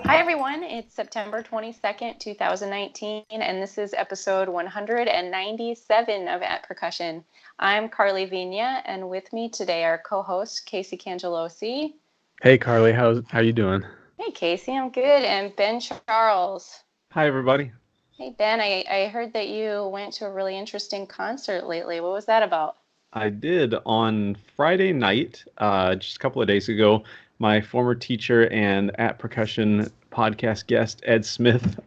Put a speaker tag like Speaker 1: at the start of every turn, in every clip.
Speaker 1: Hi, everyone. It's September 22nd, 2019, and this is episode 197 of At Percussion. I'm Carly Vigna, and with me today are co-host Casey Cangelosi.
Speaker 2: Hey, Carly, how you doing?
Speaker 1: Hey, Casey, I'm good. And Ben Charles.
Speaker 2: Hi, everybody.
Speaker 1: Hey, Ben, I heard that you went to a really interesting concert lately. What was that about?
Speaker 2: I did on Friday night, just a couple of days ago. My former teacher and At Percussion podcast guest, Ed Smith,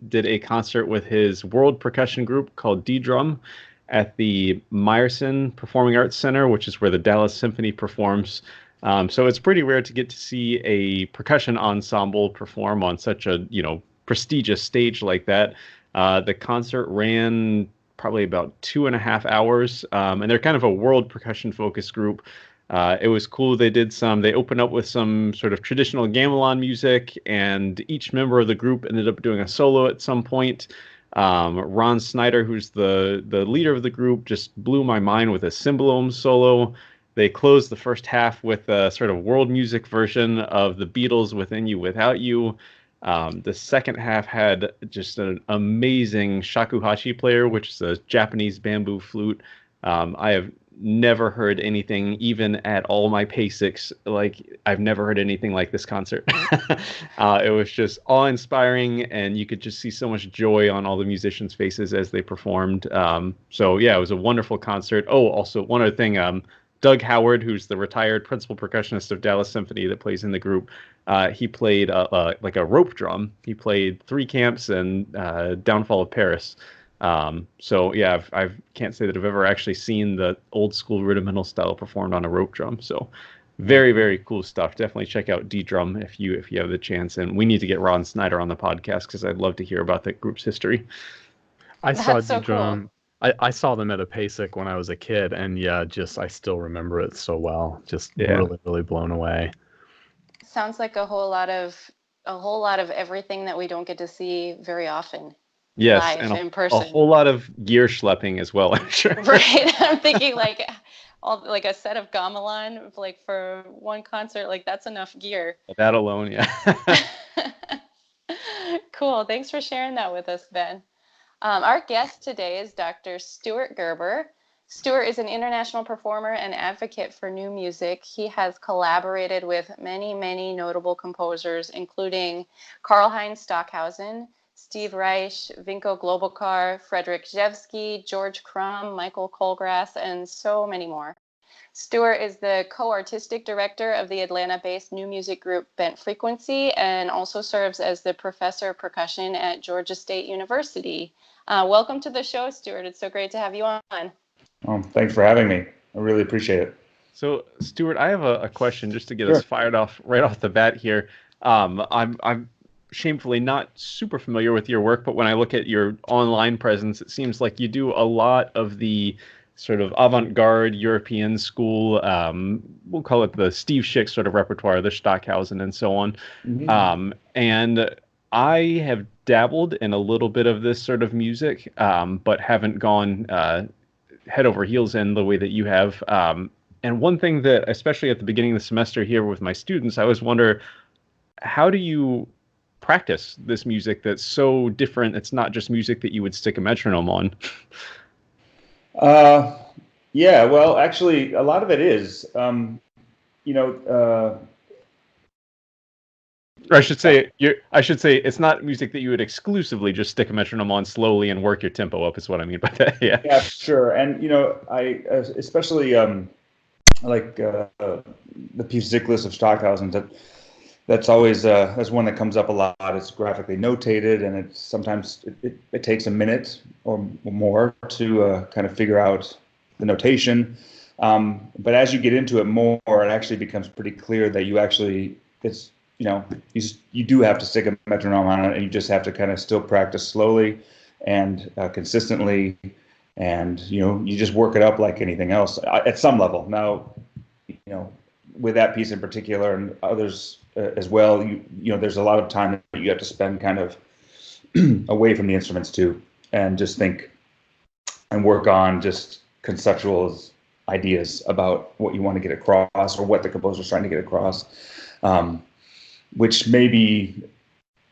Speaker 2: did a concert with his world percussion group called D-Drum at the Meyerson Performing Arts Center, which is where the Dallas Symphony performs. So it's pretty rare to get to see a percussion ensemble perform on such a, prestigious stage like that. The concert ran probably about 2.5 hours. And they're kind of a world percussion focused group. It was cool. They opened up with some sort of traditional gamelan music, and each member of the group ended up doing a solo at some point. Ron Snyder, who's the leader of the group, just blew my mind with a cymbalom solo. They closed the first half with a sort of world music version of the Beatles' Within You, Without You. The second half had just an amazing shakuhachi player, which is a Japanese bamboo flute. I have never heard anything, even at all my PASICs, I've never heard anything like this concert. It was just awe-inspiring, and you could just see so much joy on all the musicians' faces as they performed. So yeah, it was a wonderful concert. Oh, also one other thing, Doug Howard, who's the retired principal percussionist of Dallas Symphony that plays in the group, he played like a rope drum. He played Three Camps and Downfall of Paris. So yeah, I can't say that I've ever actually seen the old school rudimental style performed on a rope drum. So very, very cool stuff. Definitely check out D-Drum if you have the chance. And we need to get Ron Snyder on the podcast because I'd love to hear about the group's history.
Speaker 3: I saw
Speaker 1: That's so cool.
Speaker 3: D-Drum. I saw them at a PASIC when I was a kid, and yeah, just I still remember it so well. Just really, really blown away.
Speaker 1: Sounds like a whole lot of everything that we don't get to see very often.
Speaker 2: Yes,
Speaker 1: Live
Speaker 2: and
Speaker 1: in
Speaker 2: a
Speaker 1: person.
Speaker 2: whole lot of gear schlepping as well, I'm sure.
Speaker 1: Right. I'm thinking like a set of gamelan like for one concert, like that's enough gear.
Speaker 2: That alone, yeah.
Speaker 1: Cool. Thanks for sharing that with us, Ben. Our guest today is Dr. Stuart Gerber. Stuart is an international performer and advocate for new music. He has collaborated with many, many notable composers, including Karl-Heinz Stockhausen, Steve Reich, Vinko Globokar, Frederick Rzewski, George Crumb, Michael Colgrass, and so many more. Stuart is the co-artistic director of the Atlanta-based new music group Bent Frequency and also serves as the professor of percussion at Georgia State University. Welcome to the show, Stuart. It's so great to have you on.
Speaker 4: Thanks for having me. I really appreciate it.
Speaker 2: So, Stuart, I have a question just to get
Speaker 4: Sure.
Speaker 2: us fired off right off the bat here. I'm shamefully not super familiar with your work, but when I look at your online presence, it seems like you do a lot of the sort of avant-garde European school, we'll call it the Steve Schick sort of repertoire, the Stockhausen and so on.
Speaker 4: Mm-hmm.
Speaker 2: And I have dabbled in a little bit of this sort of music, but haven't gone head over heels in the way that you have. And one thing that, especially at the beginning of the semester here with my students, I always wonder, how do you practice this music that's so different? It's not just music that you would stick a metronome on.
Speaker 4: Yeah, well, actually, a lot of it is, you know,
Speaker 2: Or I should say, it's not music that you would exclusively just stick a metronome on slowly and work your tempo up. Is what I mean by that. Yeah.
Speaker 4: yeah, sure. And I especially like the piece Zyklus of Stockhausen. That's always that's one that comes up a lot. It's graphically notated, and it's sometimes it takes a minute or more to kind of figure out the notation. But as you get into it more, it actually becomes pretty clear that you do have to stick a metronome on it, and you just have to kind of still practice slowly and consistently, and you just work it up like anything else at some level. Now, with that piece in particular and others as well, there's a lot of time that you have to spend kind of away from the instruments too, and just think and work on just conceptual ideas about what you want to get across or what the composer's trying to get across, which maybe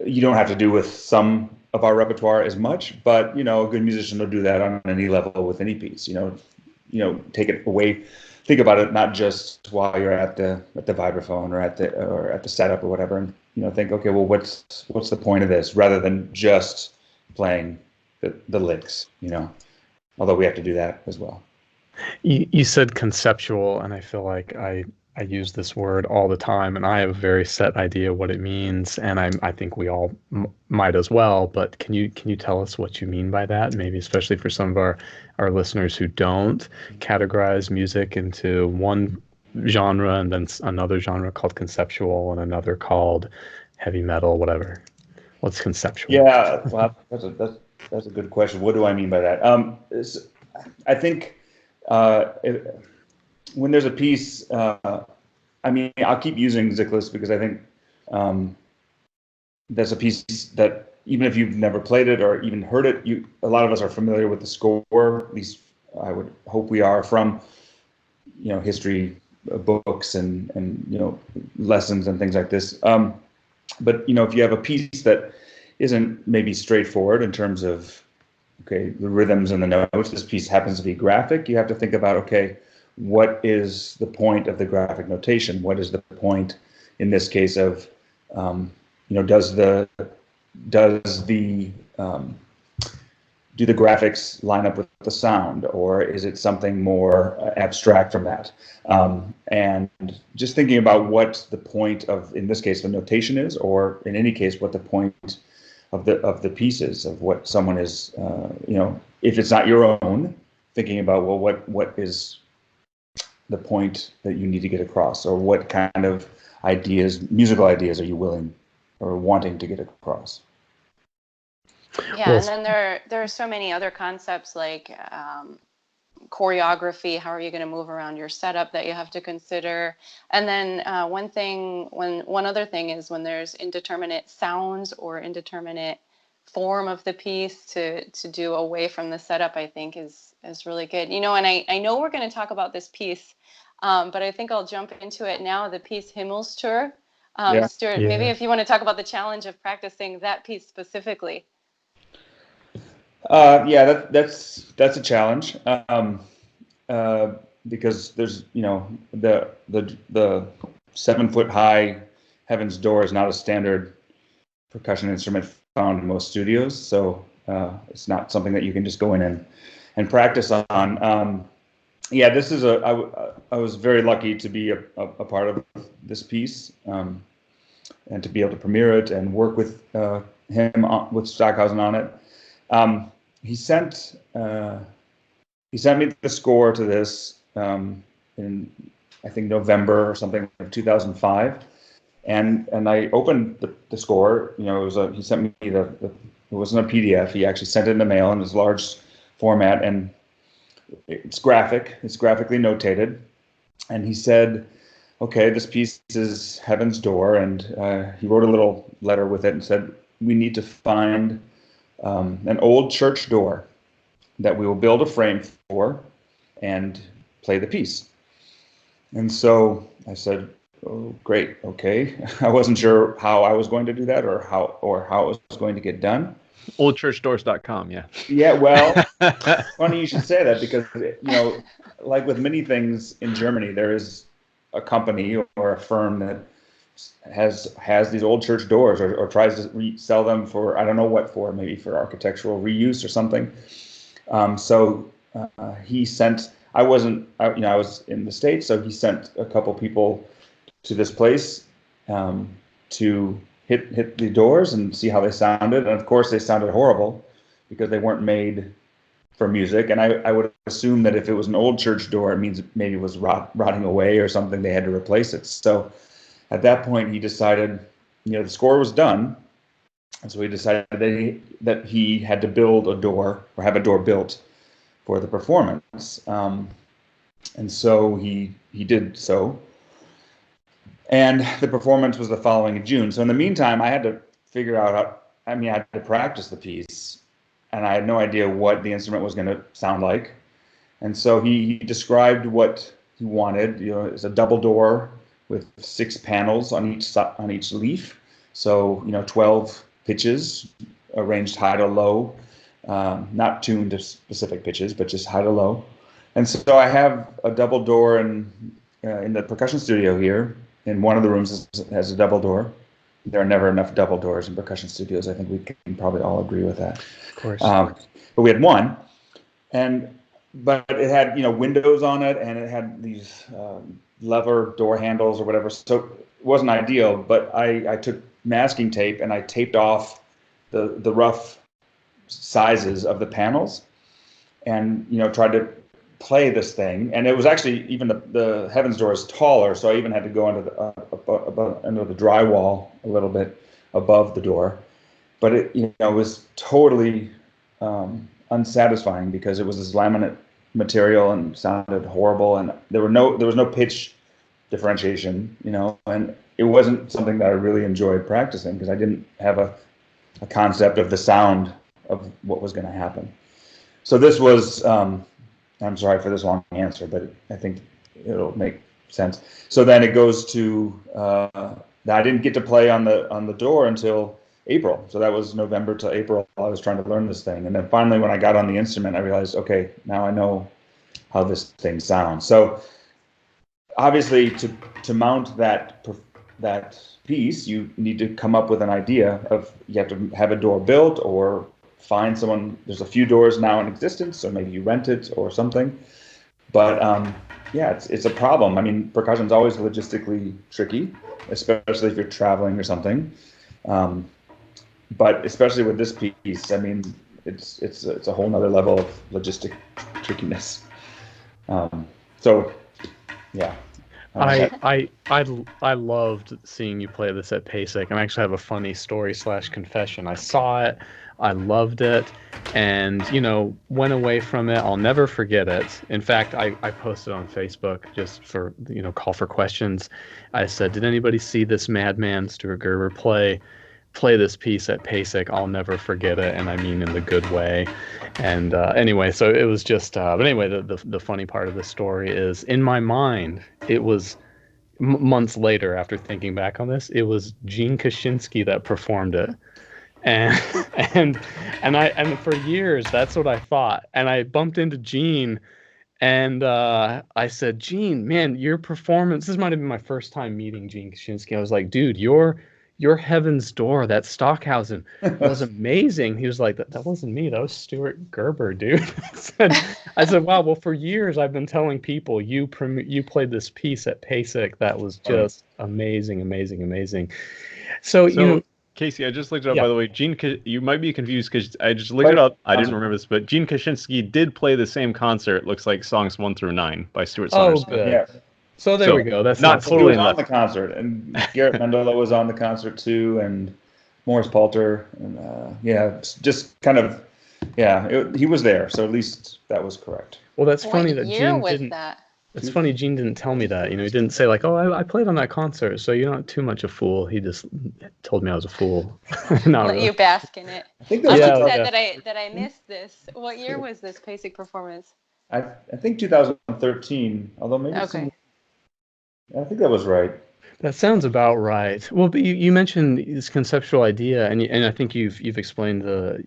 Speaker 4: you don't have to do with some of our repertoire as much, but a good musician will do that on any level with any piece. Take it away. Think about it not just while you're at the vibraphone or at the setup or whatever, and think, okay, well, what's the point of this, rather than just playing the licks. Although we have to do that as well.
Speaker 3: You said conceptual, and I feel like I use this word all the time, and I have a very set idea what it means, and I think we all might as well. But can you tell us what you mean by that? Maybe especially for some of our listeners who don't categorize music into one genre and then another genre called conceptual and another called heavy metal, whatever. What's conceptual?
Speaker 4: Yeah, well, that's a good question. What do I mean by that? I think when there's a piece, I'll keep using Zyklus because I think that's a piece that even if you've never played it or even heard it, a lot of us are familiar with the score. At least I would hope we are, from history books and lessons and things like this. But if you have a piece that isn't maybe straightforward in terms of the rhythms and the notes, this piece happens to be graphic, you have to think about, okay, what is the point of the graphic notation? What is the point in this case of do the graphics line up with the sound, or is it something more abstract from that? And just thinking about what the point of, in this case, the notation is, or in any case, what the point of the pieces, of what someone is, if it's not your own, thinking about, well, what is the point that you need to get across, or what kind of musical ideas are you willing or wanting to get across?
Speaker 1: Yeah, and then there are so many other concepts like choreography. How are you going to move around your setup that you have to consider? And then one other thing is when there's indeterminate sounds or indeterminate form of the piece to do away from the setup, I think is really good. And I know we're going to talk about this piece, but I think I'll jump into it now. The piece HIMMELS-TÜR. Stuart, maybe if you want to talk about the challenge of practicing that piece specifically.
Speaker 4: That's a challenge, because there's the 7-foot high Heaven's Door is not a standard percussion instrument found in most studios, so it's not something that you can just go in and practice on. This is I was very lucky to be a part of this piece, and to be able to premiere it and work with him with Stockhausen on it. He sent me the score to this in, I think, November or something of 2005, and I opened the score. He sent me it wasn't a PDF. He actually sent it in the mail in this large format, and it's graphic. It's graphically notated, and he said, "Okay, this piece is Heaven's Door," and he wrote a little letter with it and said, "We need to find an old church door that we will build a frame for and play the piece." And so I said, "Oh, great, okay." I wasn't sure how I was going to do that or how it was going to get done.
Speaker 2: Oldchurchdoors.com, yeah.
Speaker 4: Yeah, well, funny you should say that, because like with many things in Germany, there is a company or a firm that has these old church doors, or tries to resell them for, I don't know what for, maybe for architectural reuse or something. So he sent. I was in the States, so he sent a couple people to this place to hit the doors and see how they sounded. And of course, they sounded horrible because they weren't made for music. And I would assume that if it was an old church door, it means maybe it was rotting away or something. They had to replace it. So at that point, he decided, the score was done, and so he decided that he had to build a door, or have a door built for the performance. And so he did so. And the performance was the following June. So in the meantime, I had to figure out I had to practice the piece, and I had no idea what the instrument was going to sound like. And so he described what he wanted. It's a double door with 6 panels on each leaf. So 12 pitches, arranged high to low, not tuned to specific pitches, but just high to low. And so I have a double door in the percussion studio here. In one of the rooms has a double door. There are never enough double doors in percussion studios. I think we can probably all agree with that.
Speaker 3: Of course.
Speaker 4: But we had one, but it had windows on it, and it had these lever door handles or whatever. So it wasn't ideal. But I took masking tape and I taped off the rough sizes of the panels, and tried to play this thing. And it was actually even the heavens door is taller, so I even had to go under the drywall a little bit above the door. But it was totally unsatisfying because it was this laminate material and sounded horrible, and there was no pitch differentiation, and it wasn't something that I really enjoyed practicing because I didn't have a concept of the sound of what was going to happen. So this was I'm sorry for this long answer, but I think it'll make sense. So then it goes to I didn't get to play on the door until April. So that was November to April. I was trying to learn this thing, and then finally, when I got on the instrument, I realized, okay, now I know how this thing sounds. So obviously, to mount that piece, you need to come up with an idea of you have to have a door built or find someone. There's a few doors now in existence, so maybe you rent it or something. But it's a problem. I mean, percussion's always logistically tricky, especially if you're traveling or something. But especially with this piece, I mean, it's a whole nother level of logistic trickiness. So, yeah.
Speaker 3: I loved seeing you play this at PASIC. I actually have a funny story / confession. I saw it, I loved it, and went away from it. I'll never forget it. In fact, I posted on Facebook just for call for questions. I said, did anybody see this madman Stuart Gerber play this piece at PASIC? I'll never forget it, and I mean in the good way. And anyway, so it was just but anyway, the funny part of the story is, in my mind, it was months later, after thinking back on this, it was Gene Kaczynski that performed it. And for years that's what I thought. And I bumped into Gene, and I said, Gene, man, your performance, this might have been my first time meeting Gene Kaczynski. I was like, dude, your Heaven's Door, that Stockhausen, was amazing. He was like, that wasn't me, that was Stuart Gerber, dude. I said, wow, well, for years I've been telling people you played this piece at PASIC that was just amazing. So
Speaker 2: Casey, I just looked it up, by the way. You might be confused because I just looked it up. I didn't remember this, but Gene Kaczynski did play the same concert, looks like songs 1 through 9 by Stuart Sonata.
Speaker 3: Oh, good. Yeah. So there we go. That's
Speaker 2: not totally
Speaker 4: he was on the concert, and Garrett Mendola was on the concert too, and Morris Palter, and just kind of, he was there. So at least that was correct.
Speaker 3: Well, that's funny that
Speaker 1: Gene
Speaker 3: didn't.
Speaker 1: That?
Speaker 3: It's funny Gene didn't tell me that. He didn't say like, "Oh, I played on that concert," so you're not too much a fool. He just told me I was a fool.
Speaker 1: Let really. You bask in it.
Speaker 4: I think
Speaker 1: I'm upset that I missed this. What year was this PASIC performance?
Speaker 4: I think 2013. Although maybe
Speaker 1: okay.
Speaker 4: I think that was right.
Speaker 3: That sounds about right. Well, but you mentioned this conceptual idea, and I think you've explained the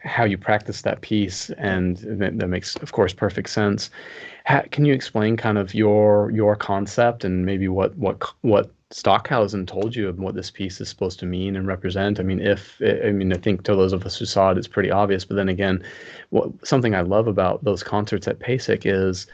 Speaker 3: how you practice that piece, and that makes, of course, perfect sense. Can you explain kind of your concept and maybe what Stockhausen told you of what this piece is supposed to mean and represent? I mean, I think to those of us who saw it, it's pretty obvious. But then again, something I love about those concerts at PASIC is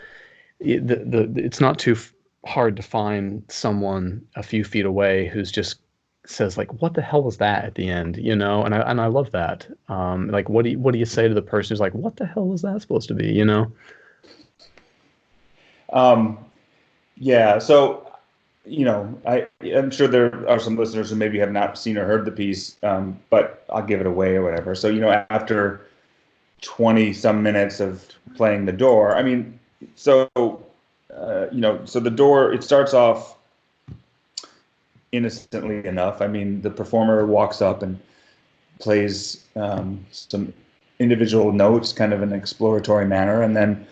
Speaker 3: it's not too hard to find someone a few feet away who's just says like, what the hell was that at the end, and I love that. Like, what do you say to the person who's like, what the hell was that supposed to be,
Speaker 4: So I'm sure there are some listeners who maybe have not seen or heard the piece, but I'll give it away or whatever. So after 20 some minutes of playing the door, I mean, so the door, it starts off innocently enough. I mean, the performer walks up and plays some individual notes, kind of in an exploratory manner, and then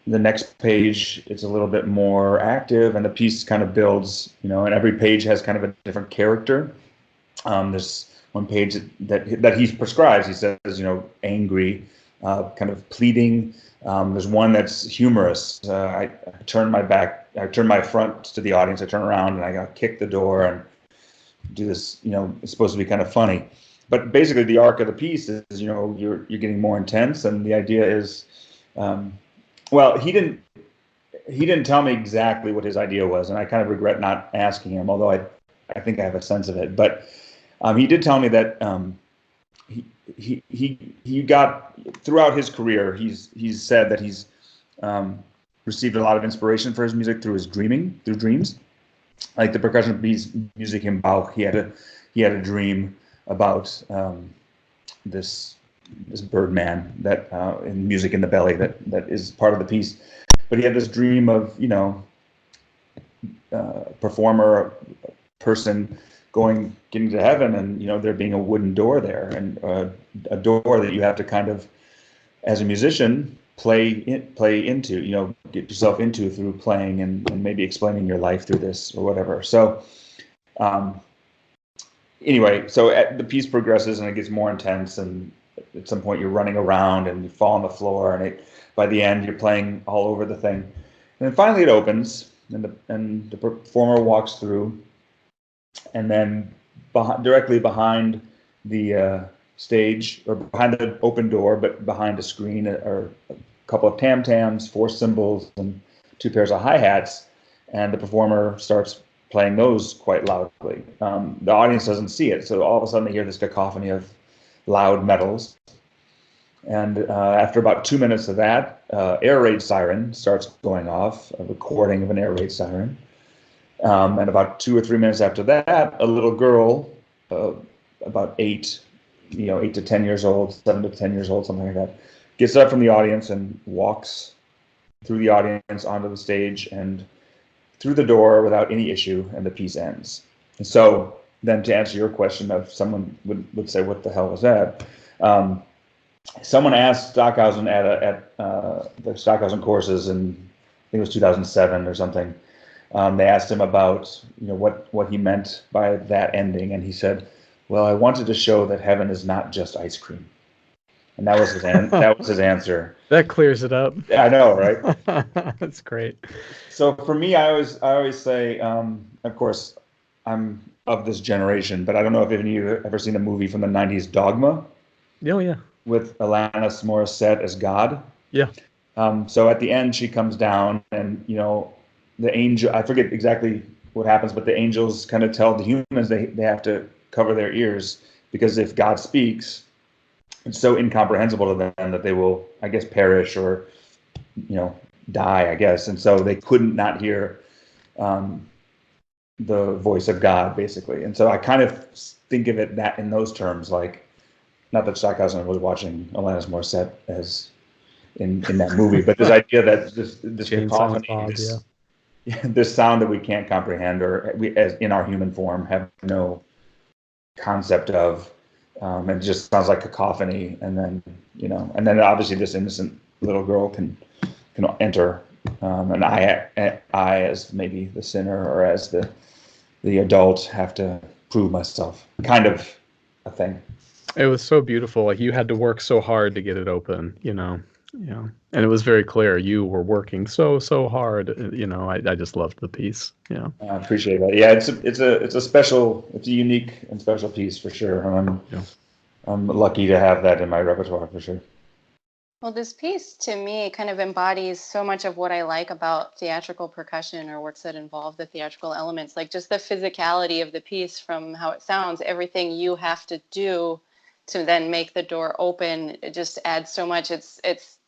Speaker 4: the next page it's a little bit more active, and the piece kind of builds, and every page has kind of a different character. There's one page that he prescribes. He says, angry, kind of pleading. There's one that's humorous. I turn my front to the audience. I turn around and I gotta kick the door and do this. It's supposed to be kind of funny, but basically the arc of the piece is, you're getting more intense, and the idea is, well, he didn't tell me exactly what his idea was, and I kind of regret not asking him, although I think I have a sense of it. But he did tell me that he got, throughout his career, he's said that he's received a lot of inspiration for his music through dreams. Like the percussion piece music in Bach, he had a dream about this Birdman that in Music in the Belly that is part of the piece. But he had this dream of, performer, person getting to heaven, and there being a wooden door there, and a door that you have to kind of, as a musician, play into, get yourself into through playing and maybe explaining your life through this or whatever. So anyway, so the piece progresses and it gets more intense, and at some point you're running around and you fall on the floor, and by the end you're playing all over the thing, and then finally it opens, and the performer walks through, and then directly behind the stage, or behind the open door, but behind a screen, are a couple of tam-tams, 4 cymbals, and 2 pairs of hi-hats, and the performer starts playing those quite loudly. The audience doesn't see it, so all of a sudden they hear this cacophony of loud metals. And after about 2 minutes of that, air raid siren starts going off, a recording of an air raid siren. And about 2 or 3 minutes after that, a little girl, about 8 to 10 years old, 7 to 10 years old, something like that, gets up from the audience and walks through the audience onto the stage and through the door without any issue, and the piece ends. And so then, to answer your question, of someone would say, what the hell was that? Someone asked Stockhausen at the Stockhausen courses in, I think it was 2007 or something. They asked him about what he meant by that ending, and he said, well, I wanted to show that heaven is not just ice cream. And that was his answer.
Speaker 3: That clears it up.
Speaker 4: I know, right?
Speaker 3: That's great.
Speaker 4: So for me, I always say, of course, I'm of this generation, but I don't know if any of you have ever seen the movie from the 90s, Dogma?
Speaker 3: Oh, yeah.
Speaker 4: With Alanis Morissette as God.
Speaker 3: Yeah.
Speaker 4: So at the end, she comes down, and the angel, I forget exactly what happens, but the angels kind of tell the humans they have to cover their ears, because if God speaks, it's so incomprehensible to them that they will, I guess, perish or, die, I guess. And so they couldn't not hear the voice of God, basically. And so I kind of think of it in those terms, like, not that Stockhausen was watching Alanis Morissette as in that movie, but this idea that this cacophony, this sound that we can't comprehend, or we, as in our human form, have no concept of, it just sounds like cacophony. And then obviously this innocent little girl can enter, and I as maybe the sinner, or as the adult, have to prove myself, kind of a thing.
Speaker 3: It was so beautiful. Like, you had to work so hard to get it open, and it was very clear you were working so hard. I just loved the piece. Yeah,
Speaker 4: I appreciate that. Yeah, it's a unique and special piece for sure. I'm lucky to have that in my repertoire for sure.
Speaker 1: Well, this piece to me kind of embodies so much of what I like about theatrical percussion, or works that involve the theatrical elements, like just the physicality of the piece, from how it sounds, everything you have to do to then make the door open. It just adds so much. It's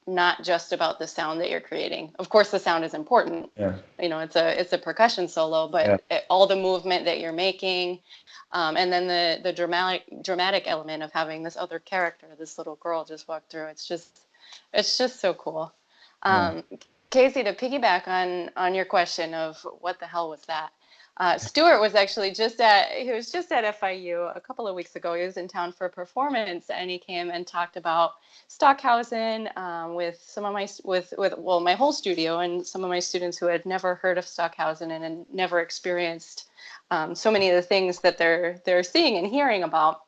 Speaker 1: not just about the sound that you're creating. Of course, the sound is important.
Speaker 4: Yeah.
Speaker 1: It's a percussion solo, but all the movement that you're making, and then the dramatic element of having this other character, this little girl, just walk through. It's just so cool. Casey, to piggyback on your question of what the hell was that? Stuart was actually just at FIU a couple of weeks ago. He was in town for a performance, and he came and talked about Stockhausen with some of my whole studio, and some of my students who had never heard of Stockhausen and had never experienced so many of the things that they're seeing and hearing about.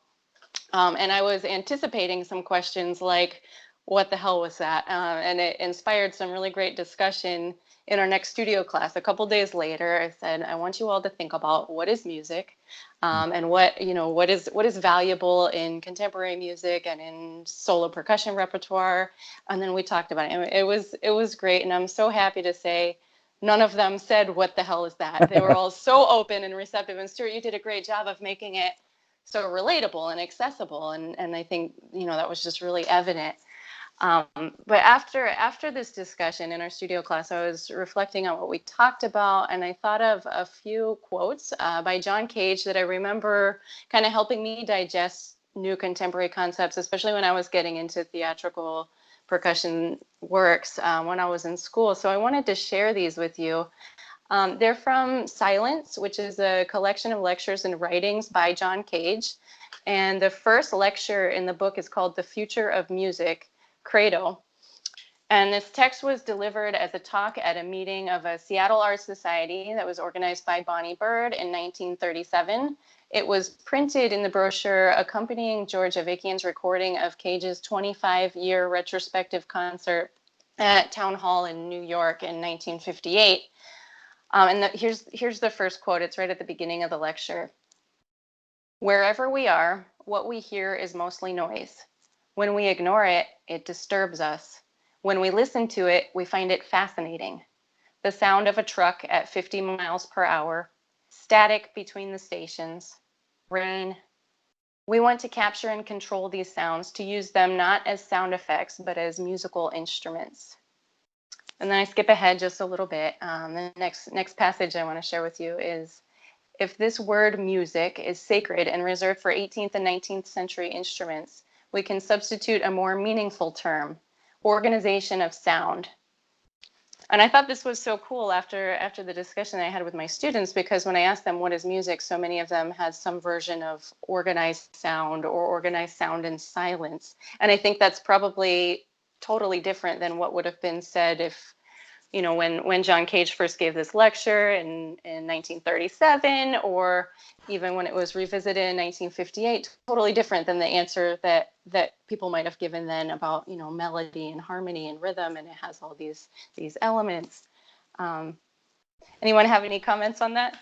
Speaker 1: And I was anticipating some questions like, what the hell was that? And it inspired some really great discussion in our next studio class. A couple days later, I said, I want you all to think about what is music, and what is valuable in contemporary music and in solo percussion repertoire. And then we talked about it. And it was great. And I'm so happy to say none of them said, what the hell is that? They were all so open and receptive. And Stuart, you did a great job of making it so relatable and accessible. And I think, that was just really evident. But after this discussion in our studio class, I was reflecting on what we talked about, and I thought of a few quotes by John Cage that I remember kind of helping me digest new contemporary concepts, especially when I was getting into theatrical percussion works when I was in school. So I wanted to share these with you. They're from Silence, which is a collection of lectures and writings by John Cage. And the first lecture in the book is called The Future of Music, Credo. And this text was delivered as a talk at a meeting of a Seattle Art Society that was organized by Bonnie Bird in 1937. It was printed in the brochure accompanying George Avakian's recording of Cage's 25-year retrospective concert at Town Hall in New York in 1958. Here's the first quote. It's right at the beginning of the lecture. Wherever we are, what we hear is mostly noise. When we ignore it, it disturbs us. When we listen to it, we find it fascinating. The sound of a truck at 50 miles per hour, static between the stations, rain. We want to capture and control these sounds, to use them not as sound effects, but as musical instruments. And then I skip ahead just a little bit. The next passage I want to share with you is, if this word music is sacred and reserved for 18th and 19th century instruments, we can substitute a more meaningful term, organization of sound. And I thought this was so cool after the discussion I had with my students, because when I asked them what is music, so many of them had some version of organized sound or organized sound in silence. And I think that's probably totally different than what would have been said if, when John Cage first gave this lecture in 1937, or even when it was revisited in 1958, totally different than the answer that people might have given then about, melody and harmony and rhythm, and it has all these elements. Anyone have any comments on that?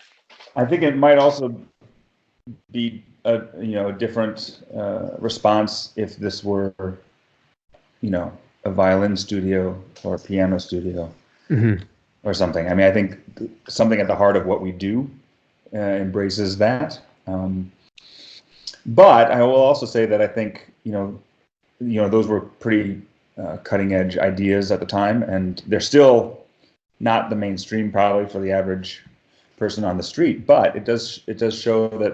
Speaker 4: I think it might also be a different response if this were, a violin studio or a piano studio. Mm-hmm. Or something. I mean, I think something at the heart of what we do embraces that. But I will also say that I think, those were pretty cutting edge ideas at the time, and they're still not the mainstream probably for the average person on the street. But it does show that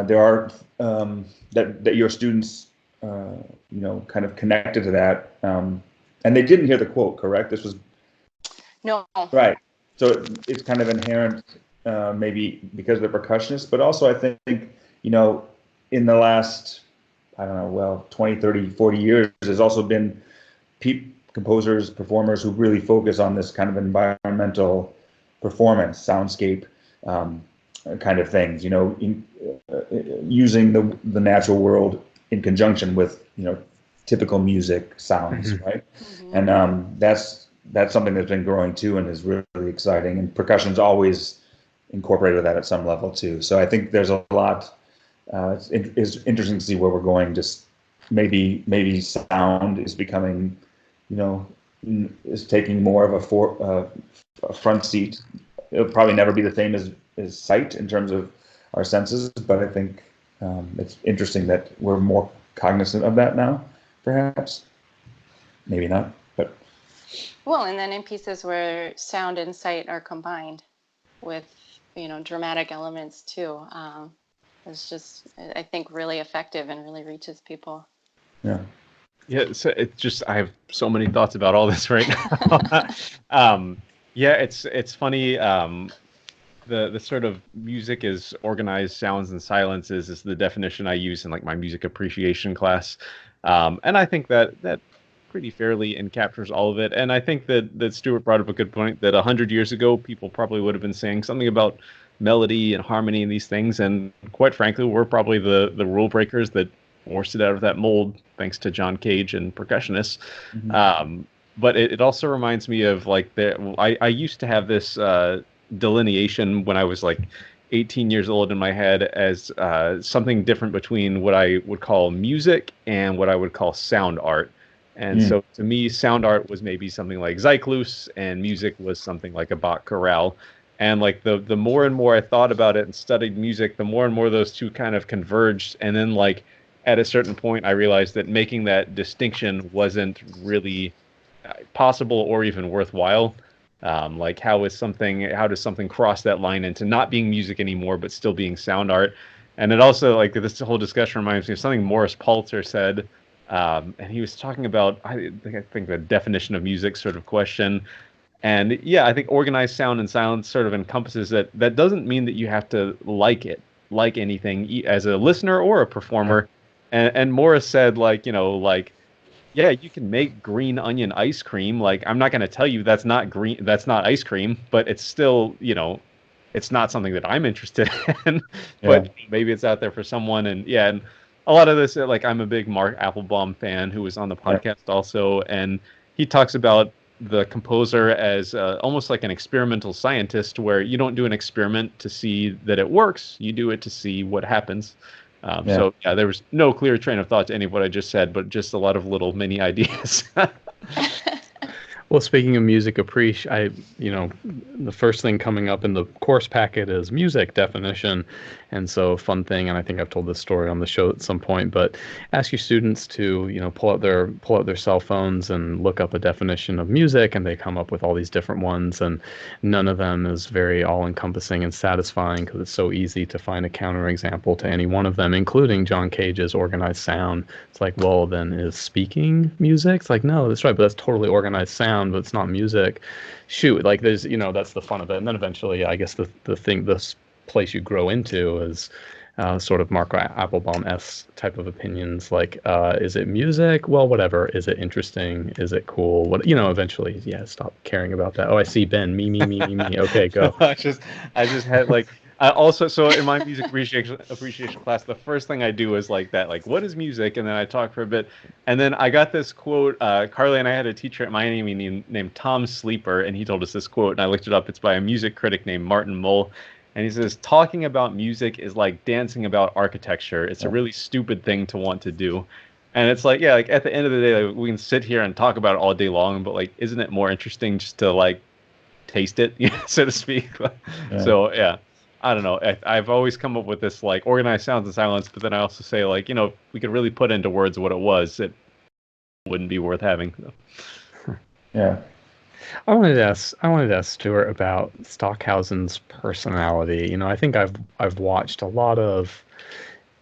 Speaker 4: there are that your students kind of connected to that, and they didn't hear the quote. Correct? This was.
Speaker 1: No.
Speaker 4: Right. So it's kind of inherent, maybe because they're percussionists, but also I think, in the last, 20, 30, 40 years, there's also been composers, performers who really focus on this kind of environmental performance, soundscape kind of things, using the natural world in conjunction with, typical music sounds, right? Mm-hmm. And that's something that's been growing too and is really exciting. And percussion's always incorporated that at some level too. So I think there's a lot. It's interesting to see where we're going. Just maybe sound is becoming, is taking more of a front seat. It'll probably never be the same as sight in terms of our senses, but I think it's interesting that we're more cognizant of that now, perhaps. Maybe not.
Speaker 1: Well, and then in pieces where sound and sight are combined with, dramatic elements too, it's just, I think, really effective and really reaches people.
Speaker 4: Yeah.
Speaker 2: Yeah. So it's just, I have so many thoughts about all this right now. Yeah, it's funny. The sort of music is organized sounds and silences is the definition I use in like my music appreciation class. And I think that pretty fairly and captures all of it. And I think that Stuart brought up a good point that 100 years ago, people probably would have been saying something about melody and harmony and these things. And quite frankly, we're probably the rule breakers that forced it out of that mold, thanks to John Cage and percussionists. But it also reminds me of like I used to have this delineation when I was like 18 years old in my head as something different between what I would call music and what I would call sound art. And so to me, sound art was maybe something like Zyklus, and music was something like a Bach chorale. And like the more and more I thought about it and studied music, the more and more those two kind of converged. And then like at a certain point, I realized that making that distinction wasn't really possible or even worthwhile. Like how does something cross that line into not being music anymore, but still being sound art? And it also, like, this whole discussion reminds me of something Morris Palter said. And he was talking about, I think the definition of music sort of question. And yeah, I think organized sound and silence sort of encompasses that. That doesn't mean that you have to like anything as a listener or a performer. And Morris said, like, yeah, you can make green onion ice cream. Like, I'm not going to tell you that's not ice cream, but it's still, it's not something that I'm interested in. But maybe it's out there for someone. And yeah, and a lot of this, like, I'm a big Mark Applebaum fan who was on the podcast also, and he talks about the composer as almost like an experimental scientist, where you don't do an experiment to see that it works, you do it to see what happens. So yeah, there was no clear train of thought to any of what I just said, but just a lot of little mini ideas.
Speaker 3: Well, speaking of music the first thing coming up in the course packet is music definition. And so fun thing, and I think I've told this story on the show at some point, but ask your students to, pull out their cell phones and look up a definition of music, and they come up with all these different ones, and none of them is very all-encompassing and satisfying, because it's so easy to find a counterexample to any one of them, including John Cage's organized sound. It's like, well, then is speaking music? It's like, no, that's right, but that's totally organized sound, but it's not music. Shoot, like there's, that's the fun of it. And then eventually, I guess this place you grow into is sort of Mark Applebaum-esque type of opinions. Like, is it music? Well, whatever. Is it interesting? Is it cool? What, eventually, stop caring about that. Oh, I see Ben. Me. Okay, go.
Speaker 2: I just had like, I also, so in my music appreciation class, the first thing I do is like that, like, what is music? And then I talk for a bit. And then I got this quote. Carly and I had a teacher at Miami named Tom Sleeper, and he told us this quote, and I looked it up. It's by a music critic named Martin Mull. And he says, talking about music is like dancing about architecture. It's a really stupid thing to want to do. And it's like, yeah, like at the end of the day, like, we can sit here and talk about it all day long, but like, isn't it more interesting just to like taste it, so to speak? So yeah. I don't know. I've always come up with this like organized sounds and silence, but then I also say like, we could really put into words what it was, it wouldn't be worth having.
Speaker 4: Yeah.
Speaker 3: I wanted to ask Stuart about Stockhausen's personality. I think I've watched a lot of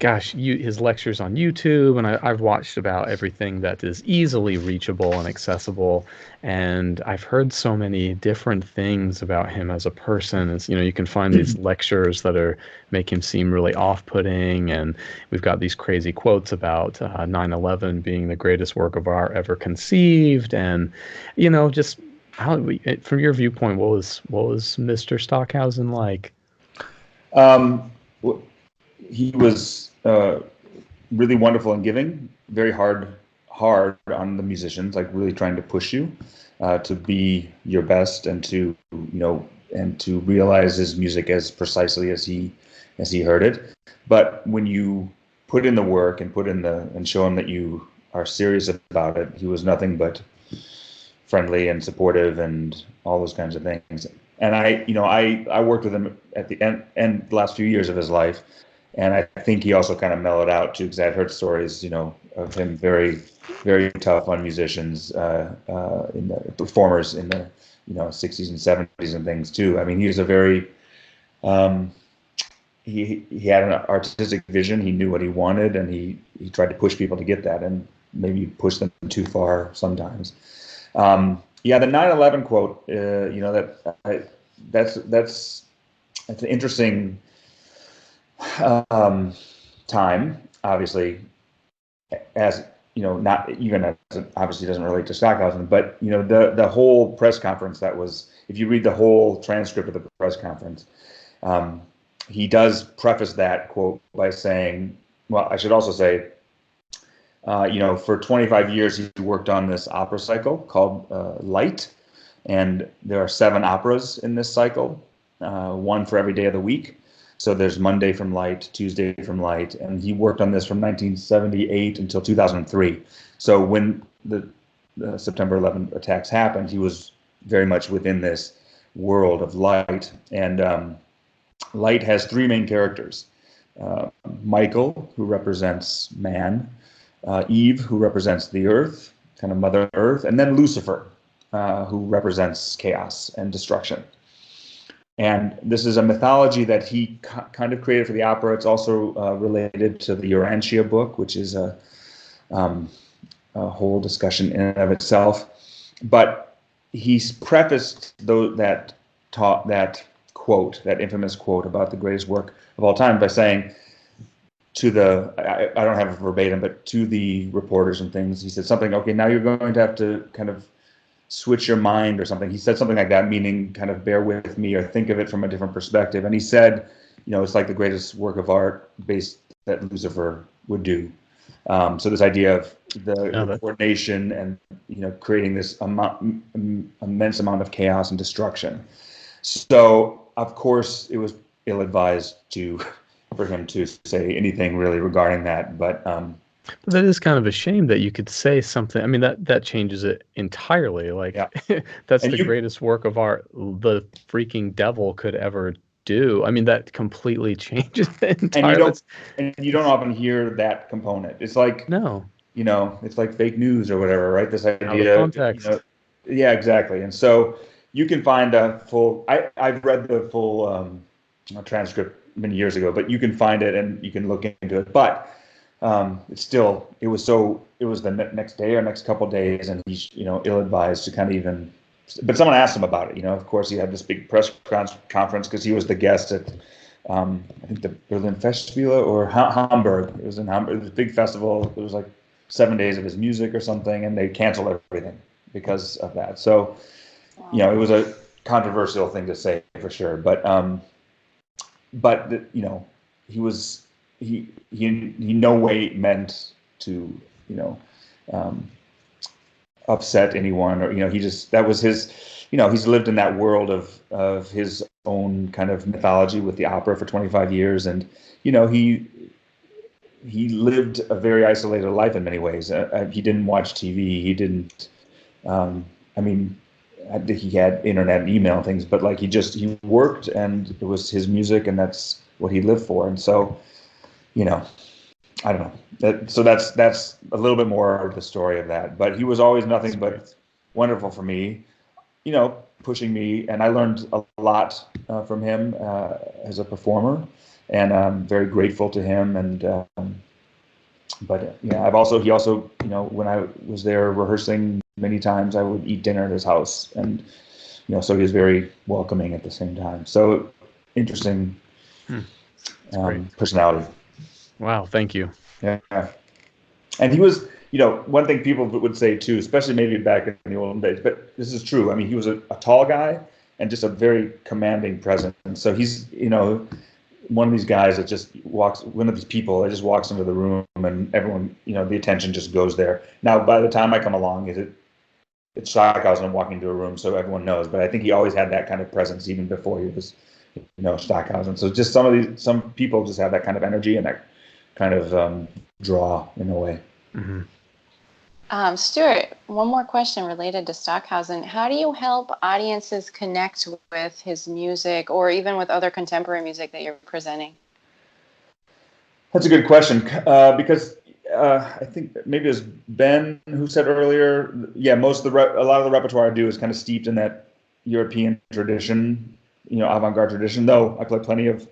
Speaker 3: his lectures on YouTube, and I've watched about everything that is easily reachable and accessible. And I've heard so many different things about him as a person. As you can find these lectures that make him seem really off-putting, and we've got these crazy quotes about 9/11 being the greatest work of art ever conceived, and just how, from your viewpoint, what was Mr. Stockhausen like?
Speaker 4: He was really wonderful and giving, very hard on the musicians, like really trying to push you to be your best, and to realize his music as precisely as he heard it. But when you put in the work and show him that you are serious about it, he was nothing but friendly and supportive and all those kinds of things. And I worked with him at the end the last few years of his life. And I think he also kind of mellowed out too, because I've heard stories, of him very, very tough on musicians, in the performers in the, 60s and 70s and things too. I mean, he was a very, he had an artistic vision. He knew what he wanted, and he tried to push people to get that, and maybe push them too far sometimes. The 9/11 quote, that's an interesting time, obviously, as not even as it obviously doesn't relate to Stockhausen, but the whole press conference that was, if you read the whole transcript of the press conference, He does preface that quote by saying, well, I should also say, for 25 years, he worked on this opera cycle called Light. And there are 7 operas in this cycle, one for every day of the week. So there's Monday from Light, Tuesday from Light, and he worked on this from 1978 until 2003. So when the September 11th attacks happened, he was very much within this world of Light. And Light has 3 main characters. Michael, who represents man, Eve, who represents the earth, kind of Mother Earth, and then Lucifer, who represents chaos and destruction. And this is a mythology that he kind of created for the opera. It's also related to the Urantia book, which is a whole discussion in and of itself. But he's prefaced that quote, that infamous quote about the greatest work of all time, by saying to I don't have it verbatim, but to the reporters and things, he said something, okay, now you're going to have to kind of switch your mind or something. He said something like that, meaning kind of bear with me or think of it from a different perspective. And he said, it's like the greatest work of art that Lucifer would do. So this idea of the coordination and, creating this immense amount of chaos and destruction. So, of course, it was ill-advised for him to say anything really regarding that. But
Speaker 3: that is kind of a shame that you could say something. I mean, that changes it entirely. Like, yeah. That's the greatest work of art the freaking devil could ever do. I mean, that completely changes it entirely.
Speaker 4: And you don't often hear that component. It's like,
Speaker 3: no,
Speaker 4: it's like fake news or whatever, right? This idea.
Speaker 3: Context.
Speaker 4: Yeah, exactly. And so you can find a full. I've read the full transcript many years ago, but you can find it and you can look into it. But it was the next day or next couple of days, and he's ill-advised to kind of even. But someone asked him about it. Of course, he had this big press conference because he was the guest at I think the Berlin Festspiele or Hamburg. It was in Hamburg. It was a big festival. It was like 7 days of his music or something, and they canceled everything because of that. So, it was a controversial thing to say for sure. But he was. He no way meant to upset anyone, or that was his. He's lived in that world of his own kind of mythology with the opera for 25 years, and he lived a very isolated life in many ways. He didn't watch TV. He didn't. He had internet and email and things, but he worked, and it was his music, and that's what he lived for, and so. I don't know. So that's a little bit more of the story of that. But he was always nothing but wonderful for me, pushing me. And I learned a lot from him as a performer. And I'm very grateful to him. And he also, when I was there rehearsing many times, I would eat dinner at his house. And, so he was very welcoming at the same time. So interesting personality.
Speaker 3: Wow, thank you.
Speaker 4: Yeah. And he was, one thing people would say too, especially maybe back in the olden days, but this is true. I mean, he was a tall guy and just a very commanding presence. And so he's, one of these guys that just one of these people that just walks into the room and everyone, the attention just goes there. Now, by the time I come along, it's Stockhausen walking into a room, so everyone knows. But I think he always had that kind of presence even before he was, Stockhausen. So just some people just have that kind of energy and that kind of draw in a way.
Speaker 3: Mm-hmm.
Speaker 1: Stuart, one more question related to Stockhausen. How do you help audiences connect with his music or even with other contemporary music that you're presenting?
Speaker 4: That's a good question because I think maybe it was Ben who said earlier, a lot of the repertoire I do is kind of steeped in that European tradition, avant-garde tradition, though I play plenty of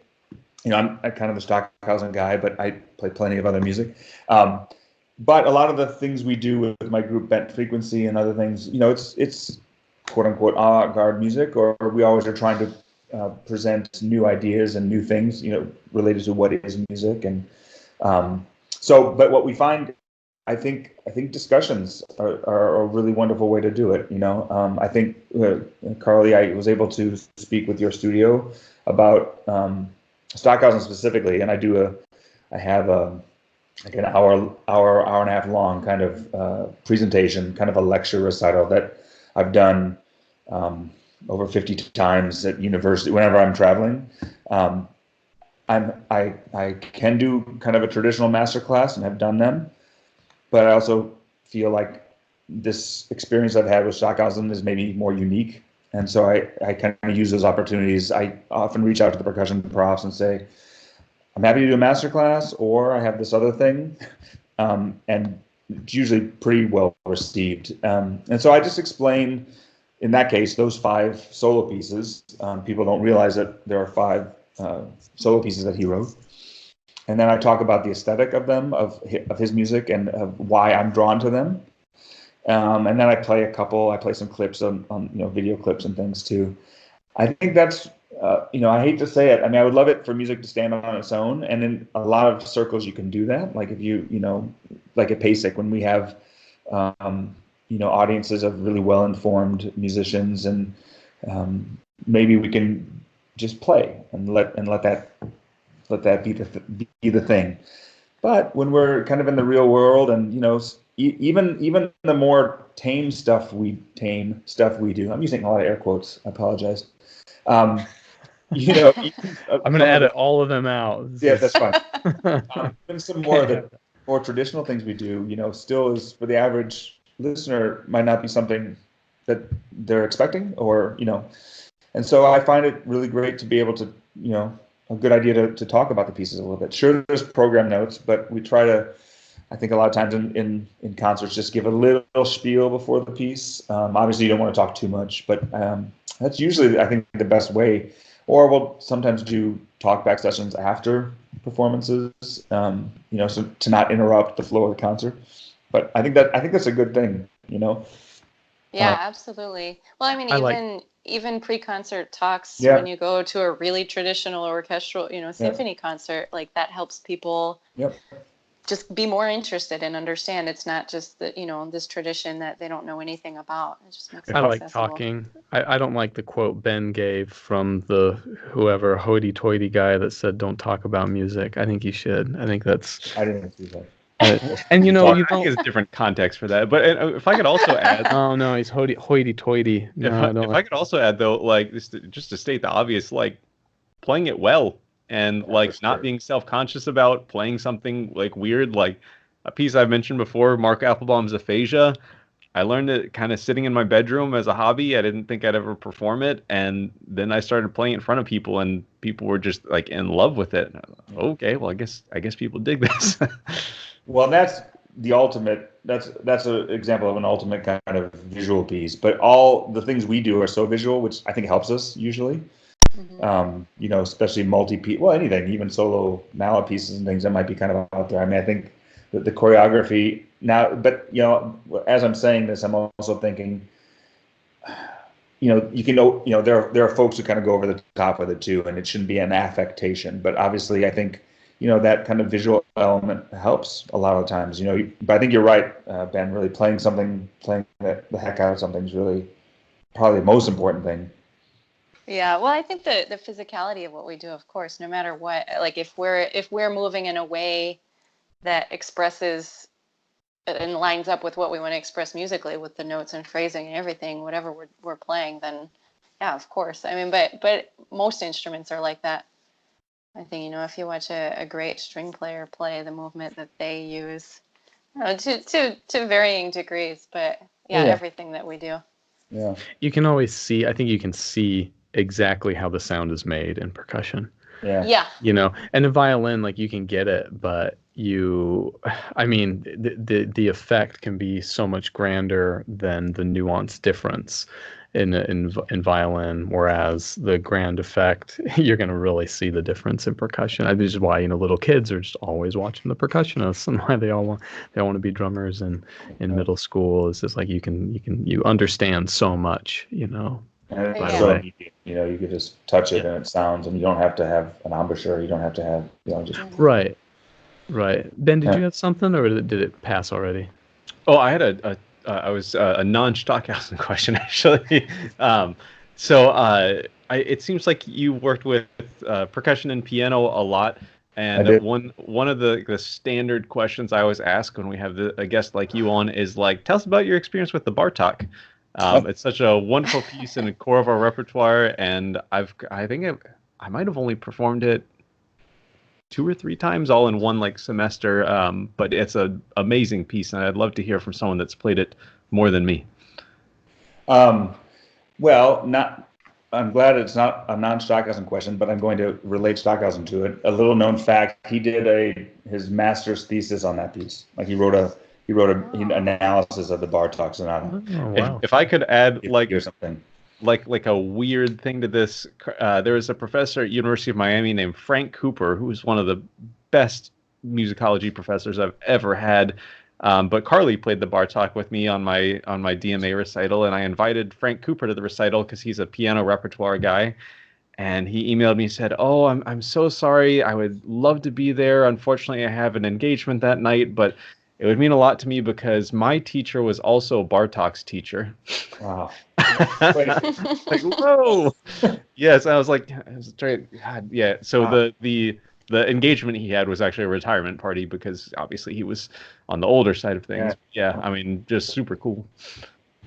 Speaker 4: I'm kind of a Stockhausen guy, but I play plenty of other music. But a lot of the things we do with my group, Bent Frequency and other things, it's quote unquote avant-garde music, or we always are trying to present new ideas and new things, related to what is music. And but what we find, think discussions are a really wonderful way to do it. I think Carly, I was able to speak with your studio about Stockhausen specifically, and I have like an hour and a half long kind of presentation, kind of a lecture recital that I've done over 50 times at university whenever I'm traveling. I can do kind of a traditional master class, and I've done them, but I also feel like this experience I've had with Stockhausen is maybe more unique. And so I kind of use those opportunities. I often reach out to the percussion profs and say, I'm happy to do a master class, or I have this other thing. And it's usually pretty well received. And so I just explain, in that case, those 5 solo pieces. People don't realize that there are 5 solo pieces that he wrote. And then I talk about the aesthetic of them, of his music, and of why I'm drawn to them. And then I play some clips on video clips and things too. I think that's, I hate to say it. I mean, I would love it for music to stand on its own. And in a lot of circles, you can do that. Like if like at PASIC, when we have, audiences of really well-informed musicians, and maybe we can just play and let that be the thing. But when we're kind of in the real world, and even the more tame stuff we do. I'm using a lot of air quotes. I apologize.
Speaker 3: I'm going to edit all of them out.
Speaker 4: Yeah, that's fine. Even some more of the more traditional things we do, still is, for the average listener, might not be something that they're expecting, or and so I find it really great to be able to, a good idea to talk about the pieces a little bit. Sure, there's program notes, but we try to, I think a lot of times in concerts, just give a little spiel before the piece. Obviously, you don't want to talk too much, but that's usually, I think, the best way. Or we'll sometimes do talkback sessions after performances, so to not interrupt the flow of the concert. But I think that's a good thing,
Speaker 1: Yeah, absolutely. Well, I mean, even pre-concert talks,
Speaker 4: Yeah.
Speaker 1: when you go to a really traditional orchestral, symphony concert, like that helps people
Speaker 4: Yep.
Speaker 1: just be more interested and understand. It's not just that, this tradition that they don't know anything about. It just makes it
Speaker 3: I like
Speaker 1: accessible.
Speaker 3: talking. I don't like the quote Ben gave from the whoever hoity-toity guy that said, "Don't talk about music." I think you should. I think that's.
Speaker 4: I didn't see that.
Speaker 3: And
Speaker 2: I think there's a different context for that. But if I could also add,
Speaker 3: Oh no, he's hoity-toity. No,
Speaker 2: if I could also add though, like just to state the obvious, like playing it well, and like not being self-conscious about playing something like weird, like a piece I've mentioned before, Mark Applebaum's Aphasia. I learned it kind of sitting in my bedroom as a hobby. I didn't think I'd ever perform it, and then I started playing it in front of people, and people were just like in love with it. Okay, well, I guess people dig this.
Speaker 4: Well, that's the ultimate. That's an example of an ultimate kind of visual piece. But all the things we do are so visual, which I think helps us usually.
Speaker 1: Mm-hmm.
Speaker 4: Especially multi-piece. Well, anything, even solo mallet pieces and things that might be kind of out there. I mean, I think that the choreography now. But as I'm saying this, I'm also thinking, you can there are folks who kind of go over the top with it too, and it shouldn't be an affectation. But obviously, I think. That kind of visual element helps a lot of times, but I think you're right, Ben, really playing the heck out of something is really probably the most important thing.
Speaker 1: Yeah, well, I think the physicality of what we do, of course, no matter what, like if we're moving in a way that expresses and lines up with what we want to express musically, with the notes and phrasing and everything, whatever we're playing, then yeah, of course. I mean, but most instruments are like that. I think, if you watch a great string player play, the movement that they use, to varying degrees, but yeah, everything that we do.
Speaker 4: Yeah.
Speaker 3: You can always see, I think you can see exactly how the sound is made in percussion.
Speaker 4: Yeah.
Speaker 1: Yeah.
Speaker 3: And in violin, like you can get it, but the effect can be so much grander than the nuance difference in violin, whereas the grand effect, you're going to really see the difference in percussion. This is why little kids are just always watching the percussionists, and why they want to be drummers in middle school. It's just like you understand so much,
Speaker 4: And it's so immediate, you could just touch it and it sounds, and you don't have to have an embouchure. You don't have to have just
Speaker 3: right. Right. Ben, did
Speaker 4: Yeah.
Speaker 3: you have something, or did it pass already?
Speaker 2: Oh, I had a non-Stockhausen question actually. It seems like you worked with percussion and piano a lot,
Speaker 4: I
Speaker 2: and
Speaker 4: did.
Speaker 2: one of the standard questions I always ask when we have a guest like you on is like, tell us about your experience with the Bartok. It's such a wonderful piece and a core of our repertoire, and I might have only performed it 2 or 3 times all in one like semester. But it's an amazing piece, and I'd love to hear from someone that's played it more than me.
Speaker 4: Well, I'm glad it's not a non-Stockhausen question, but I'm going to relate Stockhausen to it. A little known fact: he did his master's thesis on that piece. Like he wrote an analysis of the Bartok Sonata.
Speaker 3: Oh, wow.
Speaker 2: If I could add
Speaker 4: Or something.
Speaker 2: like a weird thing to this, there was a professor at University of Miami named Frank Cooper, who was one of the best musicology professors I've ever had. But Carly played the Bartok with me on my DMA recital, and I invited Frank Cooper to the recital because he's a piano repertoire guy. And he emailed me and said, "Oh, I'm so sorry. I would love to be there. Unfortunately, I have an engagement that night, but it would mean a lot to me because my teacher was also Bartok's teacher."
Speaker 4: Wow.
Speaker 2: Like, whoa. Yes, I was trying. God, yeah. So the engagement he had was actually a retirement party because obviously he was on the older side of things. Yeah, I mean, just super cool.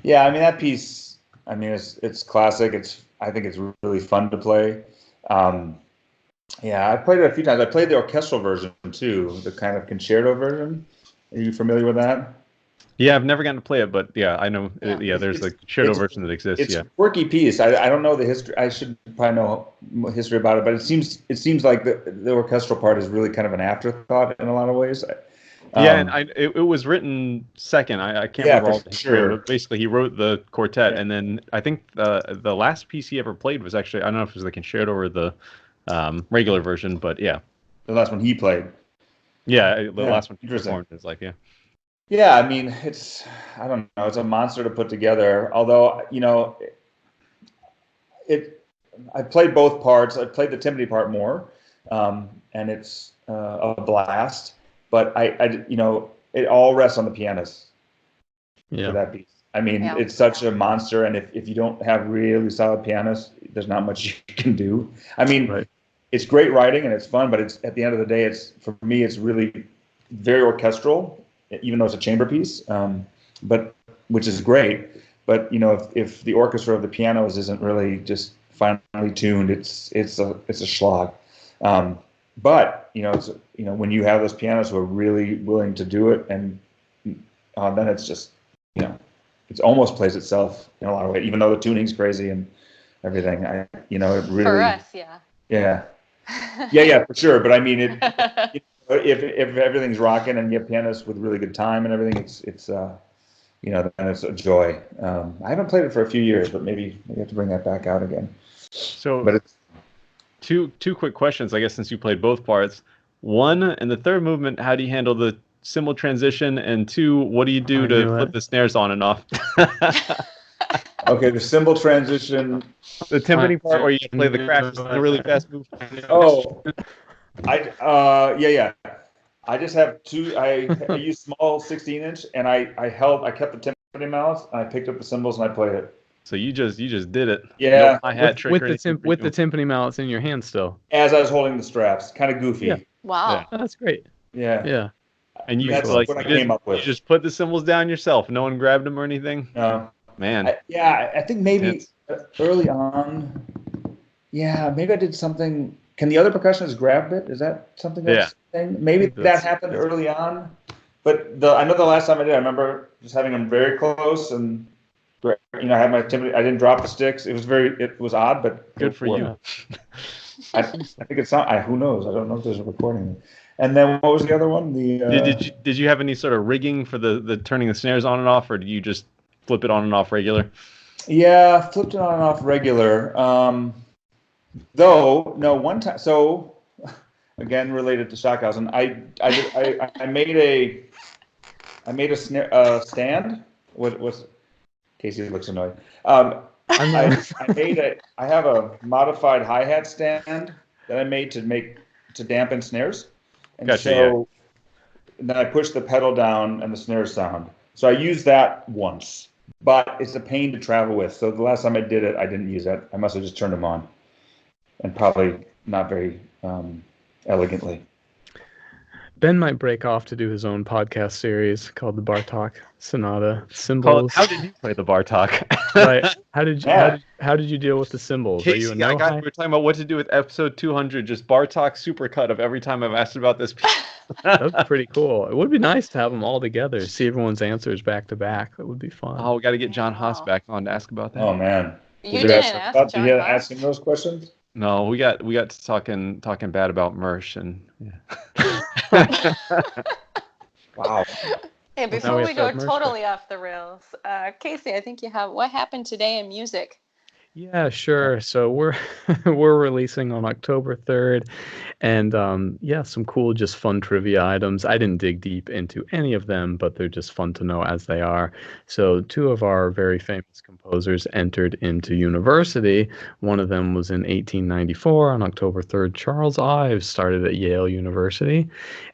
Speaker 4: Yeah, I mean that piece. I mean, it's classic. I think it's really fun to play. Yeah, I played it a few times. I played the orchestral version too, the kind of concerto version. Are you familiar with that?
Speaker 2: Yeah, I've never gotten to play it, but yeah, I know. Yeah, there's a concerto version that exists.
Speaker 4: It's a quirky piece. I don't know the history. I should probably know history about it, but it seems like the orchestral part is really kind of an afterthought in a lot of ways.
Speaker 2: Yeah, and it was written second. I can't remember all the history, but basically he wrote the quartet, and then I think the last piece he ever played was actually, I don't know if it was the concerto or the regular version, but yeah.
Speaker 4: The last one he played.
Speaker 2: Yeah, the last one he performed is like, yeah.
Speaker 4: Yeah, I mean, I don't know, it's a monster to put together. Although, I played both parts. I played the timpani part more, and it's a blast. But it all rests on the pianist for that piece. I mean, it's such a monster, and if you don't have really solid pianists, there's not much you can do. I mean, It's great writing and it's fun, but it's at the end of the day, for me, it's really very orchestral, even though it's a chamber piece, but which is great. But if the orchestra of the pianos isn't really just finely tuned, it's a schlag. But when you have those pianists who are really willing to do it, and then it's just it almost plays itself in a lot of ways, even though the tuning's crazy and everything. It really
Speaker 1: for us,
Speaker 4: yeah, for sure. But I mean, if everything's rocking and you have pianists with really good time and everything, it's then it's a joy. I haven't played it for a few years, but maybe we have to bring that back out again.
Speaker 2: So,
Speaker 4: but it's
Speaker 2: two quick questions, I guess, since you played both parts. One, in the third movement, how do you handle the cymbal transition? And two, what do you do to flip the snares on and off?
Speaker 4: Okay, the cymbal transition.
Speaker 2: The timpani part where you play the crash, the really fast move.
Speaker 4: Oh, yeah. I just have two. I use small 16-inch, and I kept the timpani mounts, and I picked up the cymbals and I played it.
Speaker 2: So you just did it.
Speaker 4: Yeah,
Speaker 2: no hi-hat trick
Speaker 3: with the timpani mallets in your hand still.
Speaker 4: As I was holding the straps, kind of goofy.
Speaker 3: Yeah.
Speaker 1: Wow,
Speaker 3: yeah. Oh, that's great.
Speaker 4: Yeah.
Speaker 2: And
Speaker 4: that's what I came up with.
Speaker 2: You just put the cymbals down yourself. No one grabbed them or anything.
Speaker 4: No.
Speaker 2: Man.
Speaker 4: I think maybe early on. Yeah, maybe I did something. Can the other percussionists grab it? Is that something that's thing? Maybe that happened early on. But I know the last time I did, I remember just having them very close and I had my timpani. I didn't drop the sticks. It was odd, but
Speaker 2: good for you.
Speaker 4: I think it's not. Who knows? I don't know if there's a recording. And then what was the other one?
Speaker 2: Did you have any sort of rigging for the turning the snares on and off, or did you just flip it on and off regular?
Speaker 4: Yeah, flipped it on and off regular. Though no, one time. So again, related to Stockhausen, I made a snare stand. What was? Casey looks annoyed. I have a modified hi-hat stand that I made to dampen snares. And
Speaker 2: gotcha,
Speaker 4: then I push the pedal down and the snare sound. So I used that once, but it's a pain to travel with. So the last time I did it, I didn't use that. I must have just turned them on, and probably not very elegantly.
Speaker 3: Ben might break off to do his own podcast series called the Bartok Sonata. Cymbals.
Speaker 2: How did you play the Bartok?
Speaker 3: Right. How did you deal with the cymbals? Are you a
Speaker 2: Casey, we
Speaker 3: no-hi?
Speaker 2: were talking about what to do with episode 200, just Bartok supercut of every time I've asked about this piece.
Speaker 3: That's pretty cool. It would be nice to have them all together, see everyone's answers back to back. That would be fun.
Speaker 2: Oh, we got to get John Haas
Speaker 1: Wow.
Speaker 2: back on to ask about that.
Speaker 4: Oh man,
Speaker 1: You didn't ask John Haas?
Speaker 4: asking those questions?
Speaker 2: No, we got to talking bad about Mersch and yeah.
Speaker 4: Wow.
Speaker 1: Hey,
Speaker 3: now
Speaker 1: before
Speaker 3: we
Speaker 1: we
Speaker 3: have
Speaker 1: go
Speaker 3: to have
Speaker 1: totally off the rails, Casey, I think you have what happened today in music.
Speaker 3: Yeah, sure. So we're we're releasing on October 3rd, and yeah, some cool, just fun trivia items. I didn't dig deep into any of them, but they're just fun to know as they are. So two of our very famous composers entered into university. One of them was in 1894 on October 3rd. Charles Ives started at Yale University,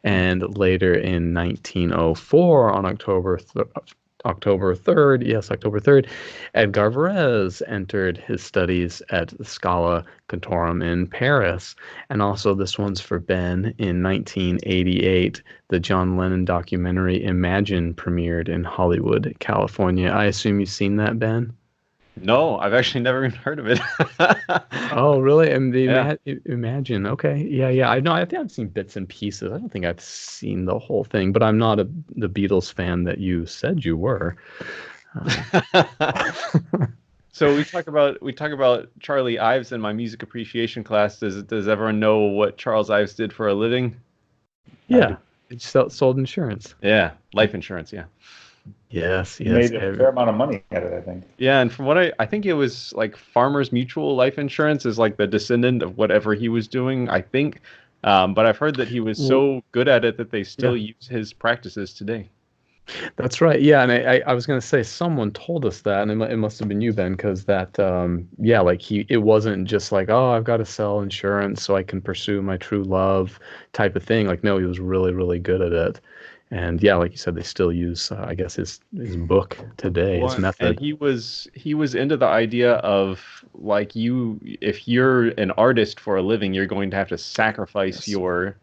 Speaker 3: and later in 1904 on October 3rd, yes, October 3rd, Edgar Varese entered his studies at the Scala Cantorum in Paris. And also this one's for Ben. In 1988, the John Lennon documentary Imagine premiered in Hollywood, California. I assume you've seen that, Ben?
Speaker 2: No, I've actually never even heard of it.
Speaker 3: Oh, really? And the
Speaker 2: Yeah.
Speaker 3: Imagine. Okay. Yeah. I know. I think I've seen bits and pieces. I don't think I've seen the whole thing, but I'm not the Beatles fan that you said you were.
Speaker 2: So we talk about Charlie Ives in my music appreciation class. Does everyone know what Charles Ives did for a living?
Speaker 3: Yeah. It sold insurance.
Speaker 2: Yeah, life insurance. Yeah.
Speaker 3: Yes.
Speaker 4: He made a fair amount of money at it, I think.
Speaker 2: Yeah, and from what I think it was like Farmers Mutual Life Insurance is like the descendant of whatever he was doing, I think. But I've heard that he was so good at it that they still use his practices today.
Speaker 3: That's right. Yeah, and I was going to say someone told us that, and it must have been you, Ben, because that yeah, like it wasn't just like, oh, I've got to sell insurance so I can pursue my true love type of thing. Like, no, he was really, really good at it. And yeah, like you said, they still use, I guess, his book today, his method.
Speaker 2: And he was into the idea of like if you're an artist for a living, you're going to have to sacrifice your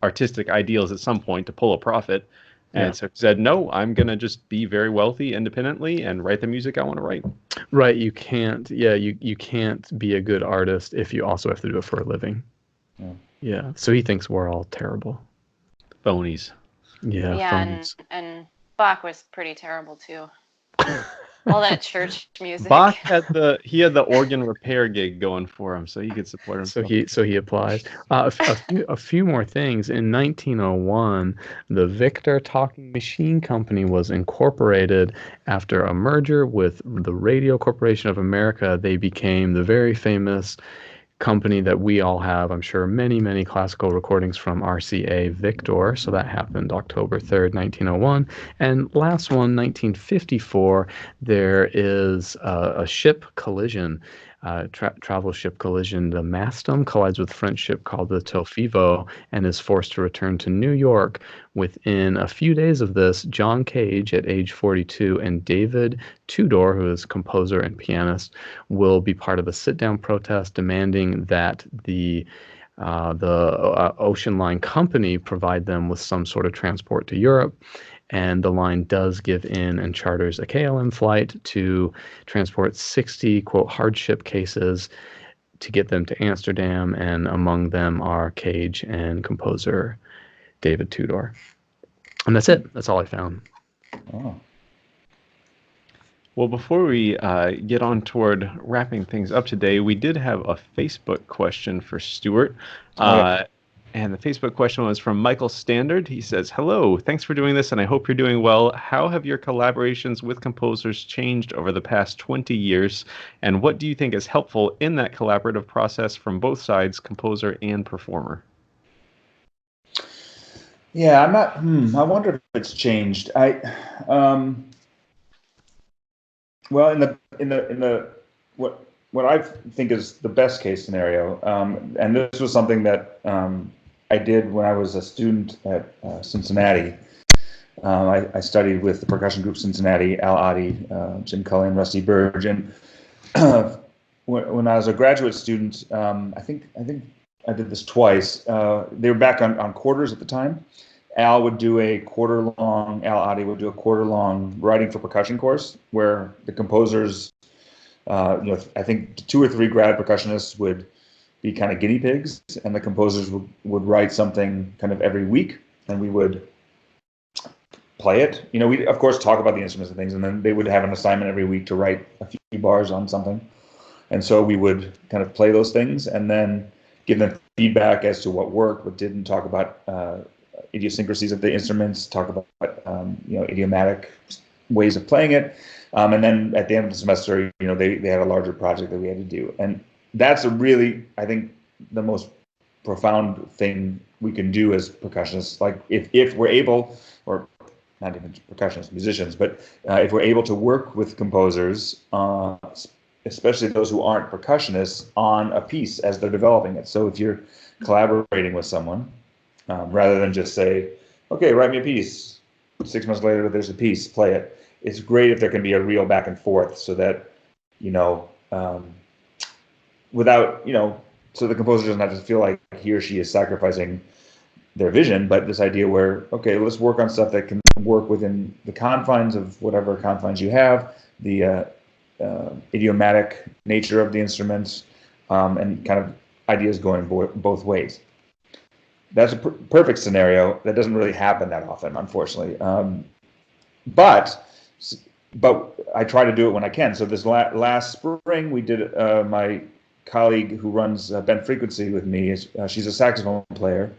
Speaker 2: artistic ideals at some point to pull a profit. And so he said, no, I'm going to just be very wealthy independently and write the music I want to write.
Speaker 3: Right. You can't. Yeah, you can't be a good artist if you also have to do it for a living. Yeah. So he thinks we're all terrible.
Speaker 2: Phonies.
Speaker 3: Yeah.
Speaker 1: Yeah, and Bach was pretty terrible too. All that church music.
Speaker 2: Bach had the organ repair gig going for him, so he could support himself.
Speaker 3: So he applied. A few more things. In 1901, the Victor Talking Machine Company was incorporated after a merger with the Radio Corporation of America. They became the very famous company that we all have, I'm sure, many classical recordings from RCA Victor. So that happened October 3rd, 1901. And last one, 1954, there is a ship collision, travel ship collision. The Mastum collides with French ship called the Tofevo and is forced to return to New York. Within a few days of this, John Cage, at age 42, and David Tudor, who is composer and pianist, will be part of a sit-down protest demanding that the Ocean Line Company provide them with some sort of transport to Europe. And the line does give in and charters a KLM flight to transport 60, quote, hardship cases to get them to Amsterdam. And among them are Cage and composer David Tudor. And that's it. That's all I found.
Speaker 4: Oh.
Speaker 2: Well, before we get on toward wrapping things up today, we did have a Facebook question for Stuart. And the Facebook question was from Michael Standard. He says, hello, thanks for doing this, and I hope you're doing well. How have your collaborations with composers changed over the past 20 years? And what do you think is helpful in that collaborative process from both sides, composer and performer?
Speaker 4: Yeah, I'm not. I wonder if it's changed. Well, in the what I think is the best case scenario, and this was something that I did when I was a student at Cincinnati. I studied with the percussion group Cincinnati, Al Adi, Jim Cully, and Rusty Burge. And when I was a graduate student, I think I did this twice. They were back on quarters at the time. Al would do a quarter-long, Al Adi would do a quarter-long writing for percussion course where the composers, I think 2 or 3 grad percussionists would be kind of guinea pigs, and the composers would write something kind of every week, and we would play it. We of course talk about the instruments and things, and then they would have an assignment every week to write a few bars on something. And so we would kind of play those things and then give them feedback as to what worked, what didn't, talk about idiosyncrasies of the instruments, talk about idiomatic ways of playing it. And then at the end of the semester, they had a larger project that we had to do. And that's really, I think, the most profound thing we can do as percussionists. Like if we're able, or not even percussionists, musicians, but if we're able to work with composers, especially those who aren't percussionists, on a piece as they're developing it. So if you're collaborating with someone, rather than just say, okay, write me a piece. 6 months later, there's a piece, play it. It's great if there can be a real back and forth so that, so the composer doesn't have to feel like he or she is sacrificing their vision, but this idea where, okay, let's work on stuff that can work within the confines of whatever confines you have, the idiomatic nature of the instruments, and kind of ideas going both ways. That's a perfect scenario that doesn't really happen that often, unfortunately. But I try to do it when I can. So this last spring, we did, my colleague who runs Bent Frequency with me, she's a saxophone player.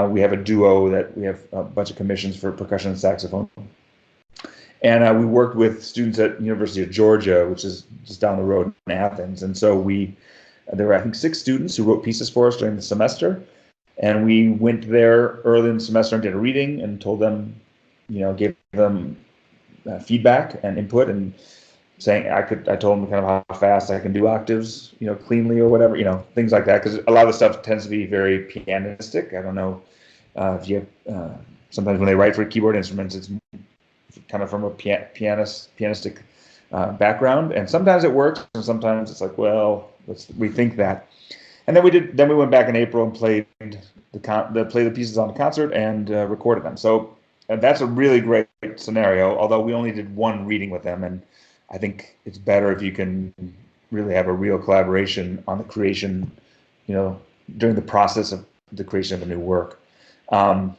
Speaker 4: We have a duo that we have a bunch of commissions for percussion and saxophone. And we worked with students at University of Georgia, which is just down the road in Athens. And so there were, I think, 6 students who wrote pieces for us during the semester. And we went there early in the semester and did a reading and told them, gave them feedback and input, and saying I told them kind of how fast I can do octaves, cleanly or whatever, things like that. Because a lot of the stuff tends to be very pianistic. I don't know if you have, sometimes when they write for keyboard instruments, it's kind of from a pianistic background, and sometimes it works, and sometimes it's like, well, let's rethink that. And then we went back in April and played the pieces on the concert and recorded them. So that's a really great scenario. Although we only did 1 reading with them, and I think it's better if you can really have a real collaboration on the creation, during the process of the creation of a new work. That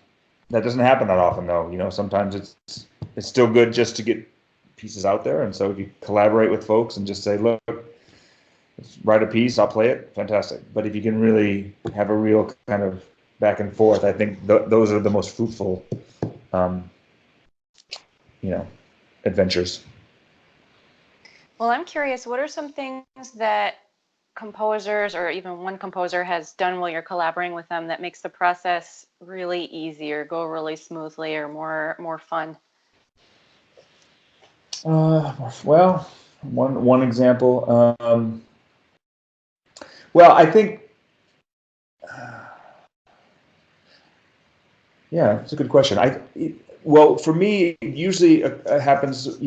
Speaker 4: doesn't happen that often, though. Sometimes it's still good just to get pieces out there. And so if you collaborate with folks and just say, look, let's write a piece, I'll play it, fantastic. But if you can really have a real kind of back and forth, I think those are the most fruitful, adventures.
Speaker 1: Well, I'm curious, what are some things that composers, or even one composer, has done while you're collaborating with them that makes the process really easy or go really smoothly or more fun?
Speaker 4: Well, one example. Well, I think, yeah, it's a good question. Well, for me, it usually happens,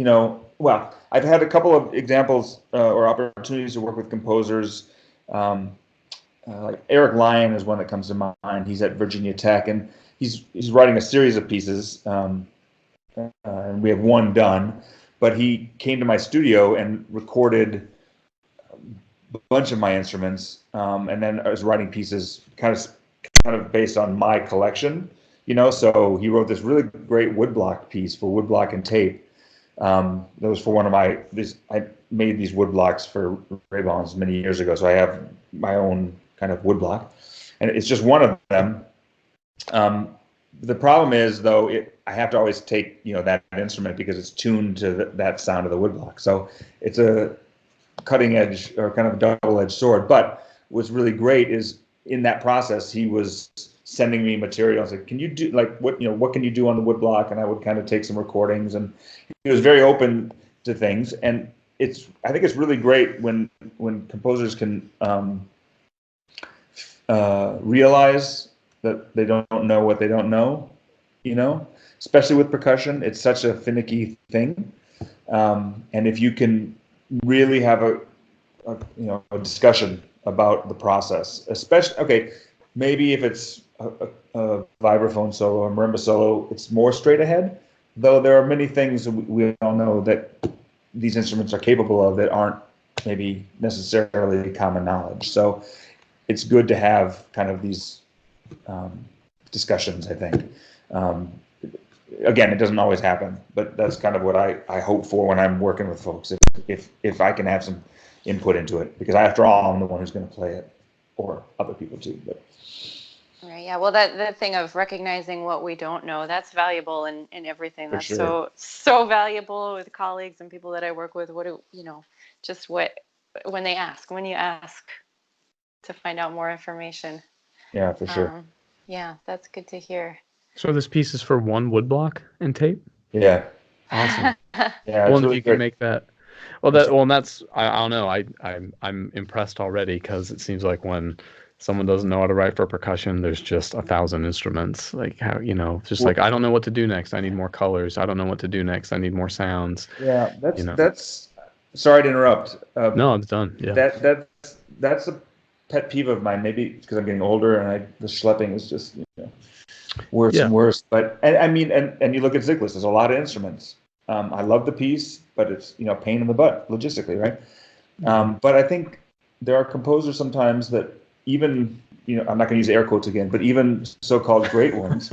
Speaker 4: well, I've had a couple of examples or opportunities to work with composers. Like Eric Lyon is one that comes to mind. He's at Virginia Tech, and he's writing a series of pieces, and we have 1 done. But he came to my studio and recorded a bunch of my instruments, and then I was writing pieces kind of based on my collection. So he wrote this really great woodblock piece for woodblock and tape. That was for one of I made these woodblocks for Ray-Bans many years ago, so I have my own kind of woodblock, and it's just one of them. The problem is, though, I have to always take that instrument because it's tuned to that sound of the woodblock. So it's a cutting edge or kind of double-edged sword. But what's really great is in that process, he was sending me material. I was like, can you do what can you do on the woodblock? And I would kind of take some recordings, and he was very open to things. And I think it's really great when composers can realize that they don't know what they don't know, especially with percussion. It's such a finicky thing. And if you can really have a discussion about the process, especially, okay, maybe if it's a vibraphone solo or marimba solo, it's more straight ahead, though there are many things that we all know that these instruments are capable of that aren't maybe necessarily common knowledge. So it's good to have kind of these discussions, I think. Again, it doesn't always happen, but that's kind of what I hope for when I'm working with folks, if I can have some input into it, because after all, I'm the one who's going to play it, or other people too. But
Speaker 1: right, yeah. Well, the thing of recognizing what we don't know, that's valuable in everything.
Speaker 4: For
Speaker 1: That's
Speaker 4: sure.
Speaker 1: so valuable with colleagues and people that I work with. When you ask to find out more information.
Speaker 4: Yeah, for sure.
Speaker 1: Yeah, that's good to hear.
Speaker 3: So this piece is for one woodblock and tape?
Speaker 4: Yeah.
Speaker 3: Awesome.
Speaker 4: Yeah.
Speaker 3: Well,
Speaker 4: It's
Speaker 3: if
Speaker 4: really
Speaker 3: you can
Speaker 4: great.
Speaker 3: make that. Well, that's I don't know. I'm impressed already, because it seems like when someone doesn't know how to write for percussion, there's just 1,000 instruments. Like how, just like, I don't know what to do next. I need more colors. I don't know what to do next. I need more sounds.
Speaker 4: Yeah, that's. Sorry to interrupt.
Speaker 3: No, it's done. Yeah.
Speaker 4: That's a pet peeve of mine. Maybe it's because I'm getting older and the schlepping is just worse and worse. But I mean, and you look at Zyklus. There's a lot of instruments. I love the piece, but it's pain in the butt logistically, right? But I think there are composers sometimes that even I'm not going to use air quotes again, but even so-called great ones,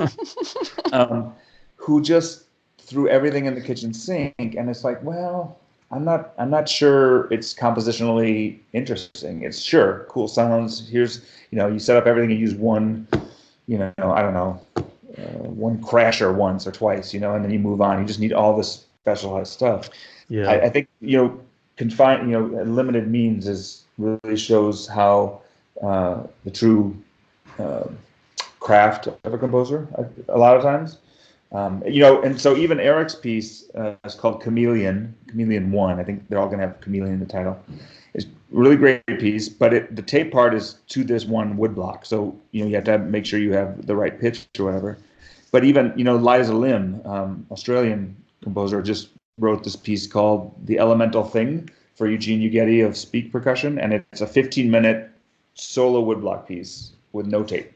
Speaker 4: who just threw everything in the kitchen sink, and it's like, well, I'm not sure it's compositionally interesting. It's sure cool sounds. Here's you set up everything and use one, I don't know, one crasher once or twice, and then you move on. You just need all this specialized stuff.
Speaker 3: Yeah.
Speaker 4: I think confined, limited means really shows how the true craft of a composer a lot of times. And so even Eric's piece is called Chameleon 1. I think they're all going to have Chameleon in the title. It's a really great piece, but the tape part is to this one woodblock. So, you have to make sure you have the right pitch or whatever. But even, Liza Lim, Australian composer, just wrote this piece called The Elemental Thing for Eugene Ugeti of Speak Percussion. And it's a 15-minute solo woodblock piece with no tape.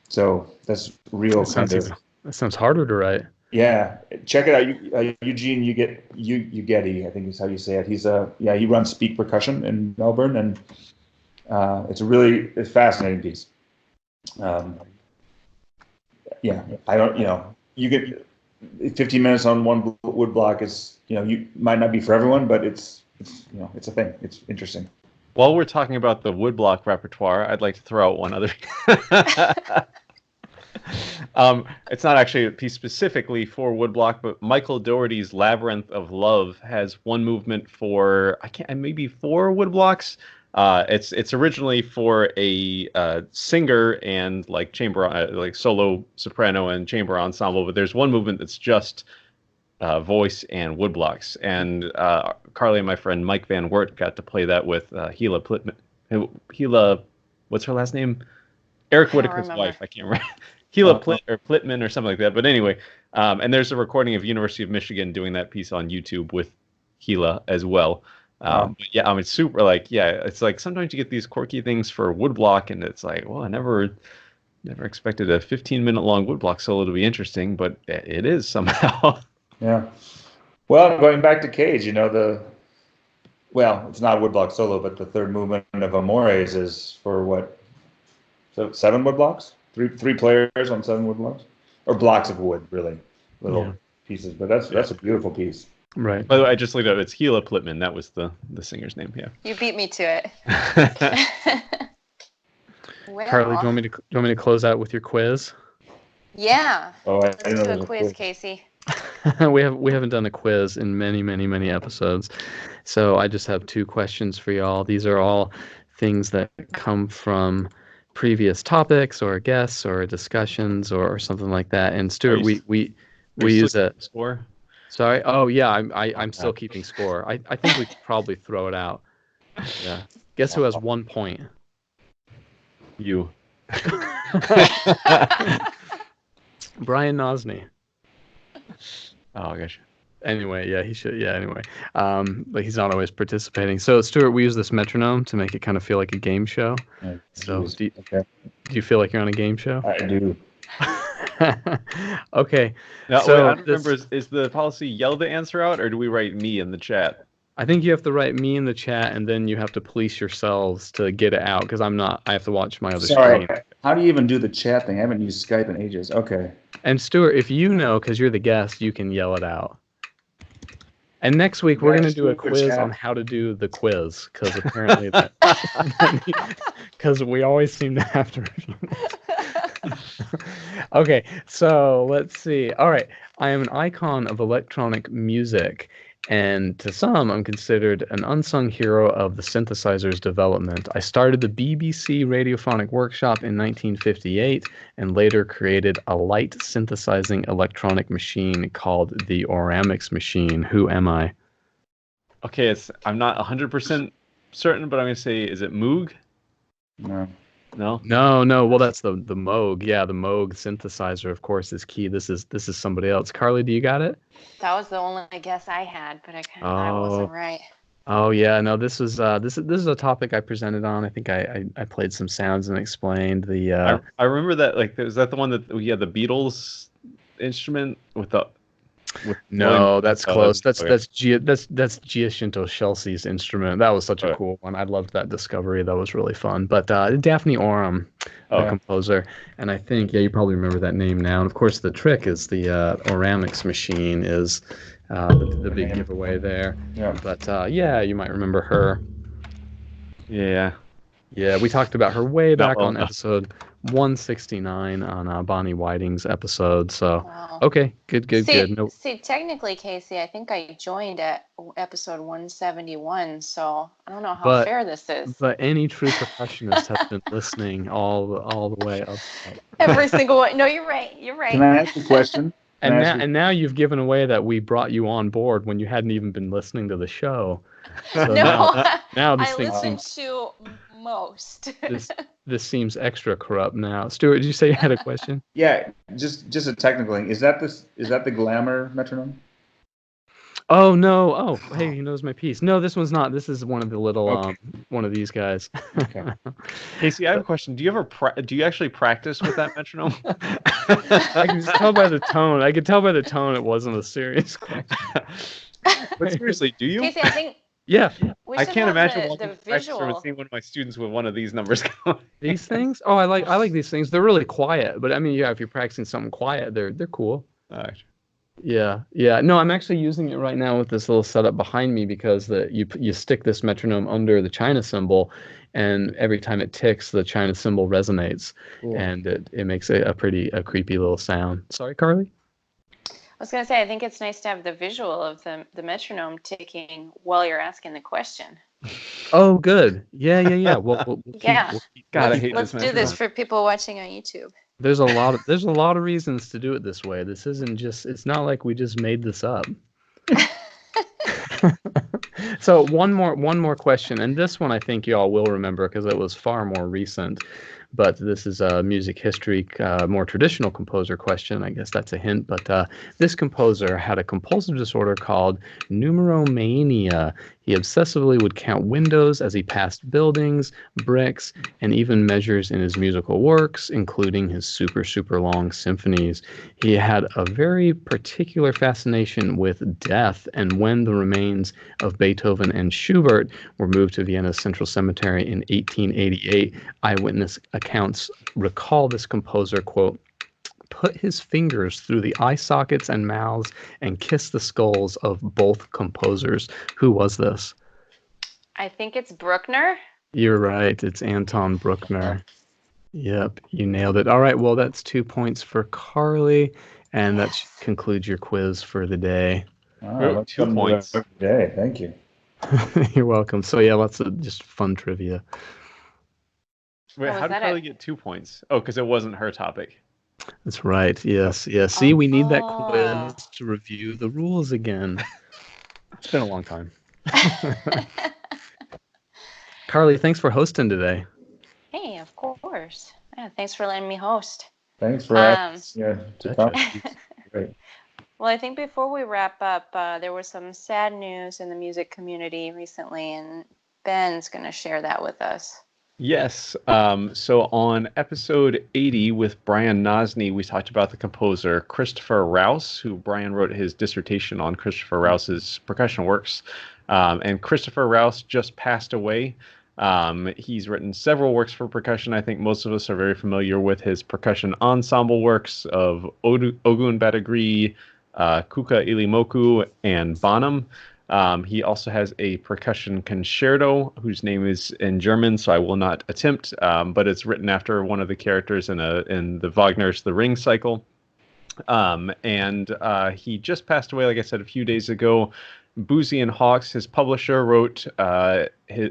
Speaker 4: So that's real
Speaker 3: That sounds harder to write.
Speaker 4: Yeah, check it out. Eugene Ugeti, I think is how you say it. He runs Speak Percussion in Melbourne, and it's a really fascinating piece. You get 15 minutes on one wood block is, you might not be for everyone, but it's a thing. It's interesting.
Speaker 2: While we're talking about the woodblock repertoire, I'd like to throw out one other. It's not actually a piece specifically for woodblock, but Michael Dougherty's Labyrinth of Love has one movement for maybe 4 woodblocks. It's originally for a singer and like chamber, like solo soprano and chamber ensemble, but there's one movement that's just voice and woodblocks. And Carly and my friend Mike Van Wert got to play that with Gila Plitman. Gila, what's her last name? Eric Whitaker's wife. I can't remember. Gila Plitman or something like that. But anyway, and there's a recording of University of Michigan doing that piece on YouTube with Gila as well. But yeah, it's super it's like sometimes you get these quirky things for woodblock, and it's like, well, I never expected a 15-minute long woodblock solo to be interesting, but it is somehow.
Speaker 4: Yeah. Well, going back to Cage, it's not a woodblock solo, but the third movement of Amores is for what? So 7 woodblocks? Three players on 7 woodblocks? Or blocks of wood, really. Little pieces. But that's a beautiful piece.
Speaker 3: Right.
Speaker 2: By the way, I just looked up. It's Gila Plitman. That was the singer's name. Yeah.
Speaker 1: You beat me to it. Well,
Speaker 3: Carly, do you want me to close out with your quiz?
Speaker 1: Yeah.
Speaker 4: Let's
Speaker 1: do a quiz, Casey.
Speaker 3: we haven't done a quiz in many, many, many episodes. So I just have 2 questions for y'all. These are all things that come from previous topics or guests or discussions or something like that. And Stuart, we use a
Speaker 2: score.
Speaker 3: Sorry. Oh yeah, I'm still keeping score. I think we could probably throw it out. Yeah. Guess who has 1 point?
Speaker 2: You.
Speaker 3: Brian Nosny.
Speaker 2: Oh gosh.
Speaker 3: Anyway, yeah, he should. Yeah, anyway, but he's not always participating. So, Stuart, we use this metronome to make it kind of feel like a game show. So, do you feel like you're on a game show?
Speaker 4: I do.
Speaker 3: Okay.
Speaker 2: Now,
Speaker 3: so
Speaker 2: I don't remember. Is the policy yell the answer out, or do we write me in the chat?
Speaker 3: I think you have to write me in the chat, and then you have to police yourselves to get it out, because I'm not. I have to watch my other screen.
Speaker 4: How do you even do the chat thing? I haven't used Skype in ages. Okay.
Speaker 3: And Stuart, if you know, because you're the guest, you can yell it out. And next week we're going to do a quiz on how to do the quiz, because apparently because we always seem to have to review it. Okay, so let's see. All right, I am an icon of electronic music, and to some, I'm considered an unsung hero of the synthesizer's development. I started the BBC Radiophonic Workshop in 1958 and later created a light synthesizing electronic machine called the Oramix machine. Who am I?
Speaker 2: Okay, I'm not 100% certain, but I'm going to say, is it Moog?
Speaker 4: No.
Speaker 2: No?
Speaker 3: No. Well, that's the Moog. Yeah, the Moog synthesizer, of course, is key. This is somebody else. Carly, do you got it?
Speaker 1: That was the only guess I had, but I kind of thought it wasn't right.
Speaker 3: Oh yeah, no. This is a topic I presented on. I think I played some sounds and explained the.
Speaker 2: I remember that. Like, is that the one that we had the Beatles instrument with the?
Speaker 3: No, that's close. That's
Speaker 2: okay.
Speaker 3: Giacinto Chelsea's instrument. That was such a cool one. I loved that discovery. That was really fun. But Daphne Oram, the composer, and I think you probably remember that name now. And of course, the trick is the Oramix machine is the big giveaway there.
Speaker 4: Yeah.
Speaker 3: But you might remember her.
Speaker 2: Yeah.
Speaker 3: Yeah, we talked about her way back on episode 169 on Bonnie Whiting's episode. So,
Speaker 1: Wow.
Speaker 3: Okay, good.
Speaker 1: See, technically, Casey, I think I joined at episode 171, so I don't know how fair this is.
Speaker 3: But any true percussionist has been listening all the way up.
Speaker 1: Every single one. No, you're right.
Speaker 4: Can I ask a question?
Speaker 3: And now you've given away that we brought you on board when you hadn't even been listening to the show. So now this thing
Speaker 1: listened
Speaker 3: seems
Speaker 1: to most.
Speaker 3: this seems extra corrupt now. Stuart, did you say you had a question?
Speaker 4: Yeah, just a technical thing. Is that the Glamour metronome?
Speaker 3: Oh no! Oh, hey, he knows my piece. No, this one's not. This is one of the little one of these guys.
Speaker 4: Okay.
Speaker 2: Casey, I have a question. Do you actually practice with that metronome?
Speaker 3: I can just tell by the tone. I could tell by the tone it wasn't a serious question.
Speaker 2: But seriously, do you?
Speaker 1: Casey, I think.
Speaker 3: Yeah.
Speaker 2: I can't imagine
Speaker 1: the visual.
Speaker 2: seeing one of my students with one of these numbers going.
Speaker 3: These things? Oh, I like these things. They're really quiet. But I mean, if you're practicing something quiet, they're cool. Yeah. No, I'm actually using it right now with this little setup behind me because you stick this metronome under the China cymbal, and every time it ticks, the China cymbal resonates, and it makes a creepy little sound. Sorry, Carly?
Speaker 1: I was going to say, I think it's nice to have the visual of the metronome ticking while you're asking the question.
Speaker 3: Oh, good. Yeah. We'll
Speaker 1: Let's do this for people watching on YouTube.
Speaker 3: There's a lot of reasons to do it this way. This isn't just. It's not like we just made this up. So one more question, and this one I think you all will remember because it was far more recent. But this is a music history, more traditional composer question. I guess that's a hint. But this composer had a compulsive disorder called numeromania. He obsessively would count windows as he passed buildings, bricks, and even measures in his musical works, including his super long symphonies. He had a very particular fascination with death, and when the remains of Beethoven and Schubert were moved to Vienna's Central Cemetery in 1888, eyewitness accounts recall this composer, quote, put his fingers through the eye sockets and mouths and kiss the skulls of both composers. Who was this?
Speaker 1: I think it's Bruckner.
Speaker 3: You're right. It's Anton Bruckner. Yep, you nailed it. All right, well, that's 2 points for Carly, and that concludes your quiz for the day.
Speaker 2: 2 points.
Speaker 4: Day. Thank you.
Speaker 3: You're welcome. So yeah, lots of just fun trivia.
Speaker 2: Wait, how did Carly get 2 points? Oh, because it wasn't her topic.
Speaker 3: That's right. Yes. See, we need that quiz to review the rules again. It's been a long time. Carly, thanks for hosting today.
Speaker 1: Hey, of course. Yeah, Thanks for letting me host.
Speaker 4: Thanks for asking to come. Great.
Speaker 1: Well, I think before we wrap up, there was some sad news in the music community recently, and Ben's going to share that with us.
Speaker 2: Yes. So on episode 80 with Brian Nosny, we talked about the composer Christopher Rouse, who Brian wrote his dissertation on Christopher Rouse's percussion works. And Christopher Rouse just passed away. He's written several works for percussion. I think most of us are very familiar with his percussion ensemble works of Ogun Badagri, Kuka Ilimoku, and Bonham. He also has a percussion concerto whose name is in German, so I will not attempt, but it's written after one of the characters in the Wagner's The Ring cycle. And he just passed away, like I said, a few days ago. Boozy and Hawks, his publisher, wrote,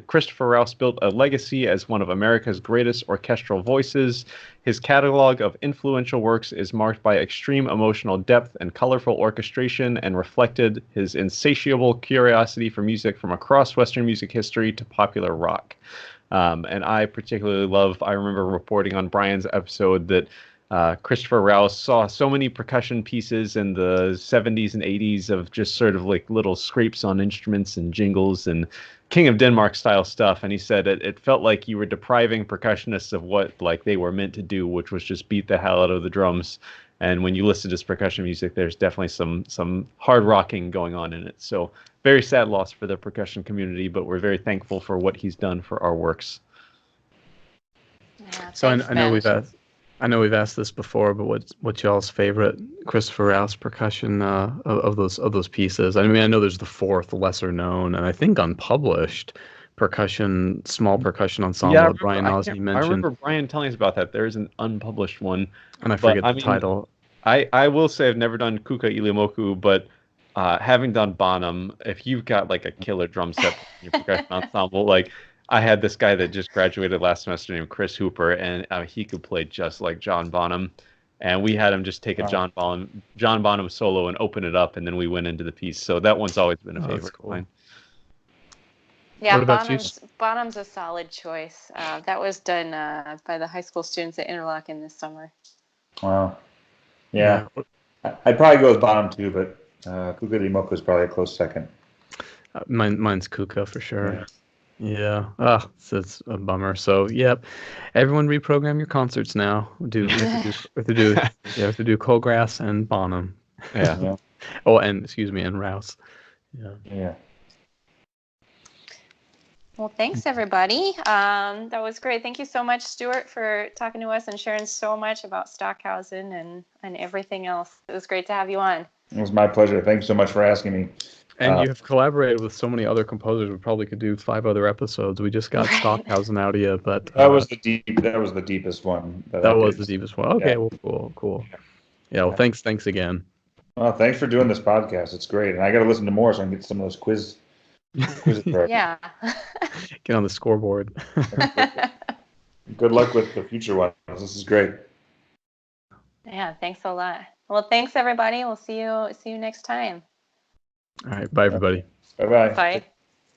Speaker 2: Christopher Rouse built a legacy as one of America's greatest orchestral voices. His catalog of influential works is marked by extreme emotional depth and colorful orchestration, and reflected his insatiable curiosity for music from across Western music history to popular rock. And I particularly I remember reporting on Brian's episode that Christopher Rouse saw so many percussion pieces in the 70s and 80s of just sort of like little scrapes on instruments and jingles and King of Denmark style stuff. And he said it felt like you were depriving percussionists of what like they were meant to do, which was just beat the hell out of the drums. And when you listen to his percussion music, there's definitely some hard rocking going on in it. So very sad loss for the percussion community, but we're very thankful for what he's done for our works.
Speaker 1: Yeah,
Speaker 3: So
Speaker 1: thanks,
Speaker 3: I know
Speaker 1: Ben.
Speaker 3: I know we've asked this before, but what's y'all's favorite Christopher Rouse percussion of those pieces? I mean, I know there's the fourth, lesser known, and I think unpublished small percussion ensemble that Brian Nosny mentioned.
Speaker 2: I remember Brian telling us about that. There is an unpublished one,
Speaker 3: and I forget the title.
Speaker 2: I will say I've never done Kuka Ilimoku, but having done Bonham, if you've got like a killer drum set in your percussion ensemble, like I had this guy that just graduated last semester named Chris Hooper, and he could play just like John Bonham. And we had him just take a John Bonham solo and open it up, and then we went into the piece. So that one's always been a favorite of mine.
Speaker 1: Yeah,
Speaker 3: what about
Speaker 1: Bonham's a solid choice. That was done by the high school students at Interlochen this summer.
Speaker 4: Wow. Yeah. I'd probably go with Bonham too, but Kuka Ilimoku is probably a close second.
Speaker 3: Mine's Kuka for sure. Yeah. It's a bummer. So, yep. Everyone reprogram your concerts now. We have to do Colgrass and Bonham.
Speaker 2: Yeah.
Speaker 3: Oh, and and Rouse.
Speaker 4: Yeah.
Speaker 1: Well, thanks everybody. That was great. Thank you so much, Stuart, for talking to us and sharing so much about Stockhausen and everything else. It was great to have you on.
Speaker 4: It was my pleasure. Thanks so much for asking me.
Speaker 3: And you have collaborated with so many other composers. We probably could do 5 other episodes. We just got Stockhausen out of you, but
Speaker 4: that was the deepest one.
Speaker 3: That was the deepest one. Okay, well, cool. Yeah, well, thanks again.
Speaker 4: Well, thanks for doing this podcast. It's great, and I got to listen to more so I can get some of those quizzes.
Speaker 1: Yeah.
Speaker 3: Get on the scoreboard.
Speaker 4: Good luck with the future ones. This is great.
Speaker 1: Yeah, thanks a lot. Well, thanks everybody. We'll see you next time.
Speaker 3: All right, bye everybody.
Speaker 4: Bye-bye.
Speaker 1: Bye.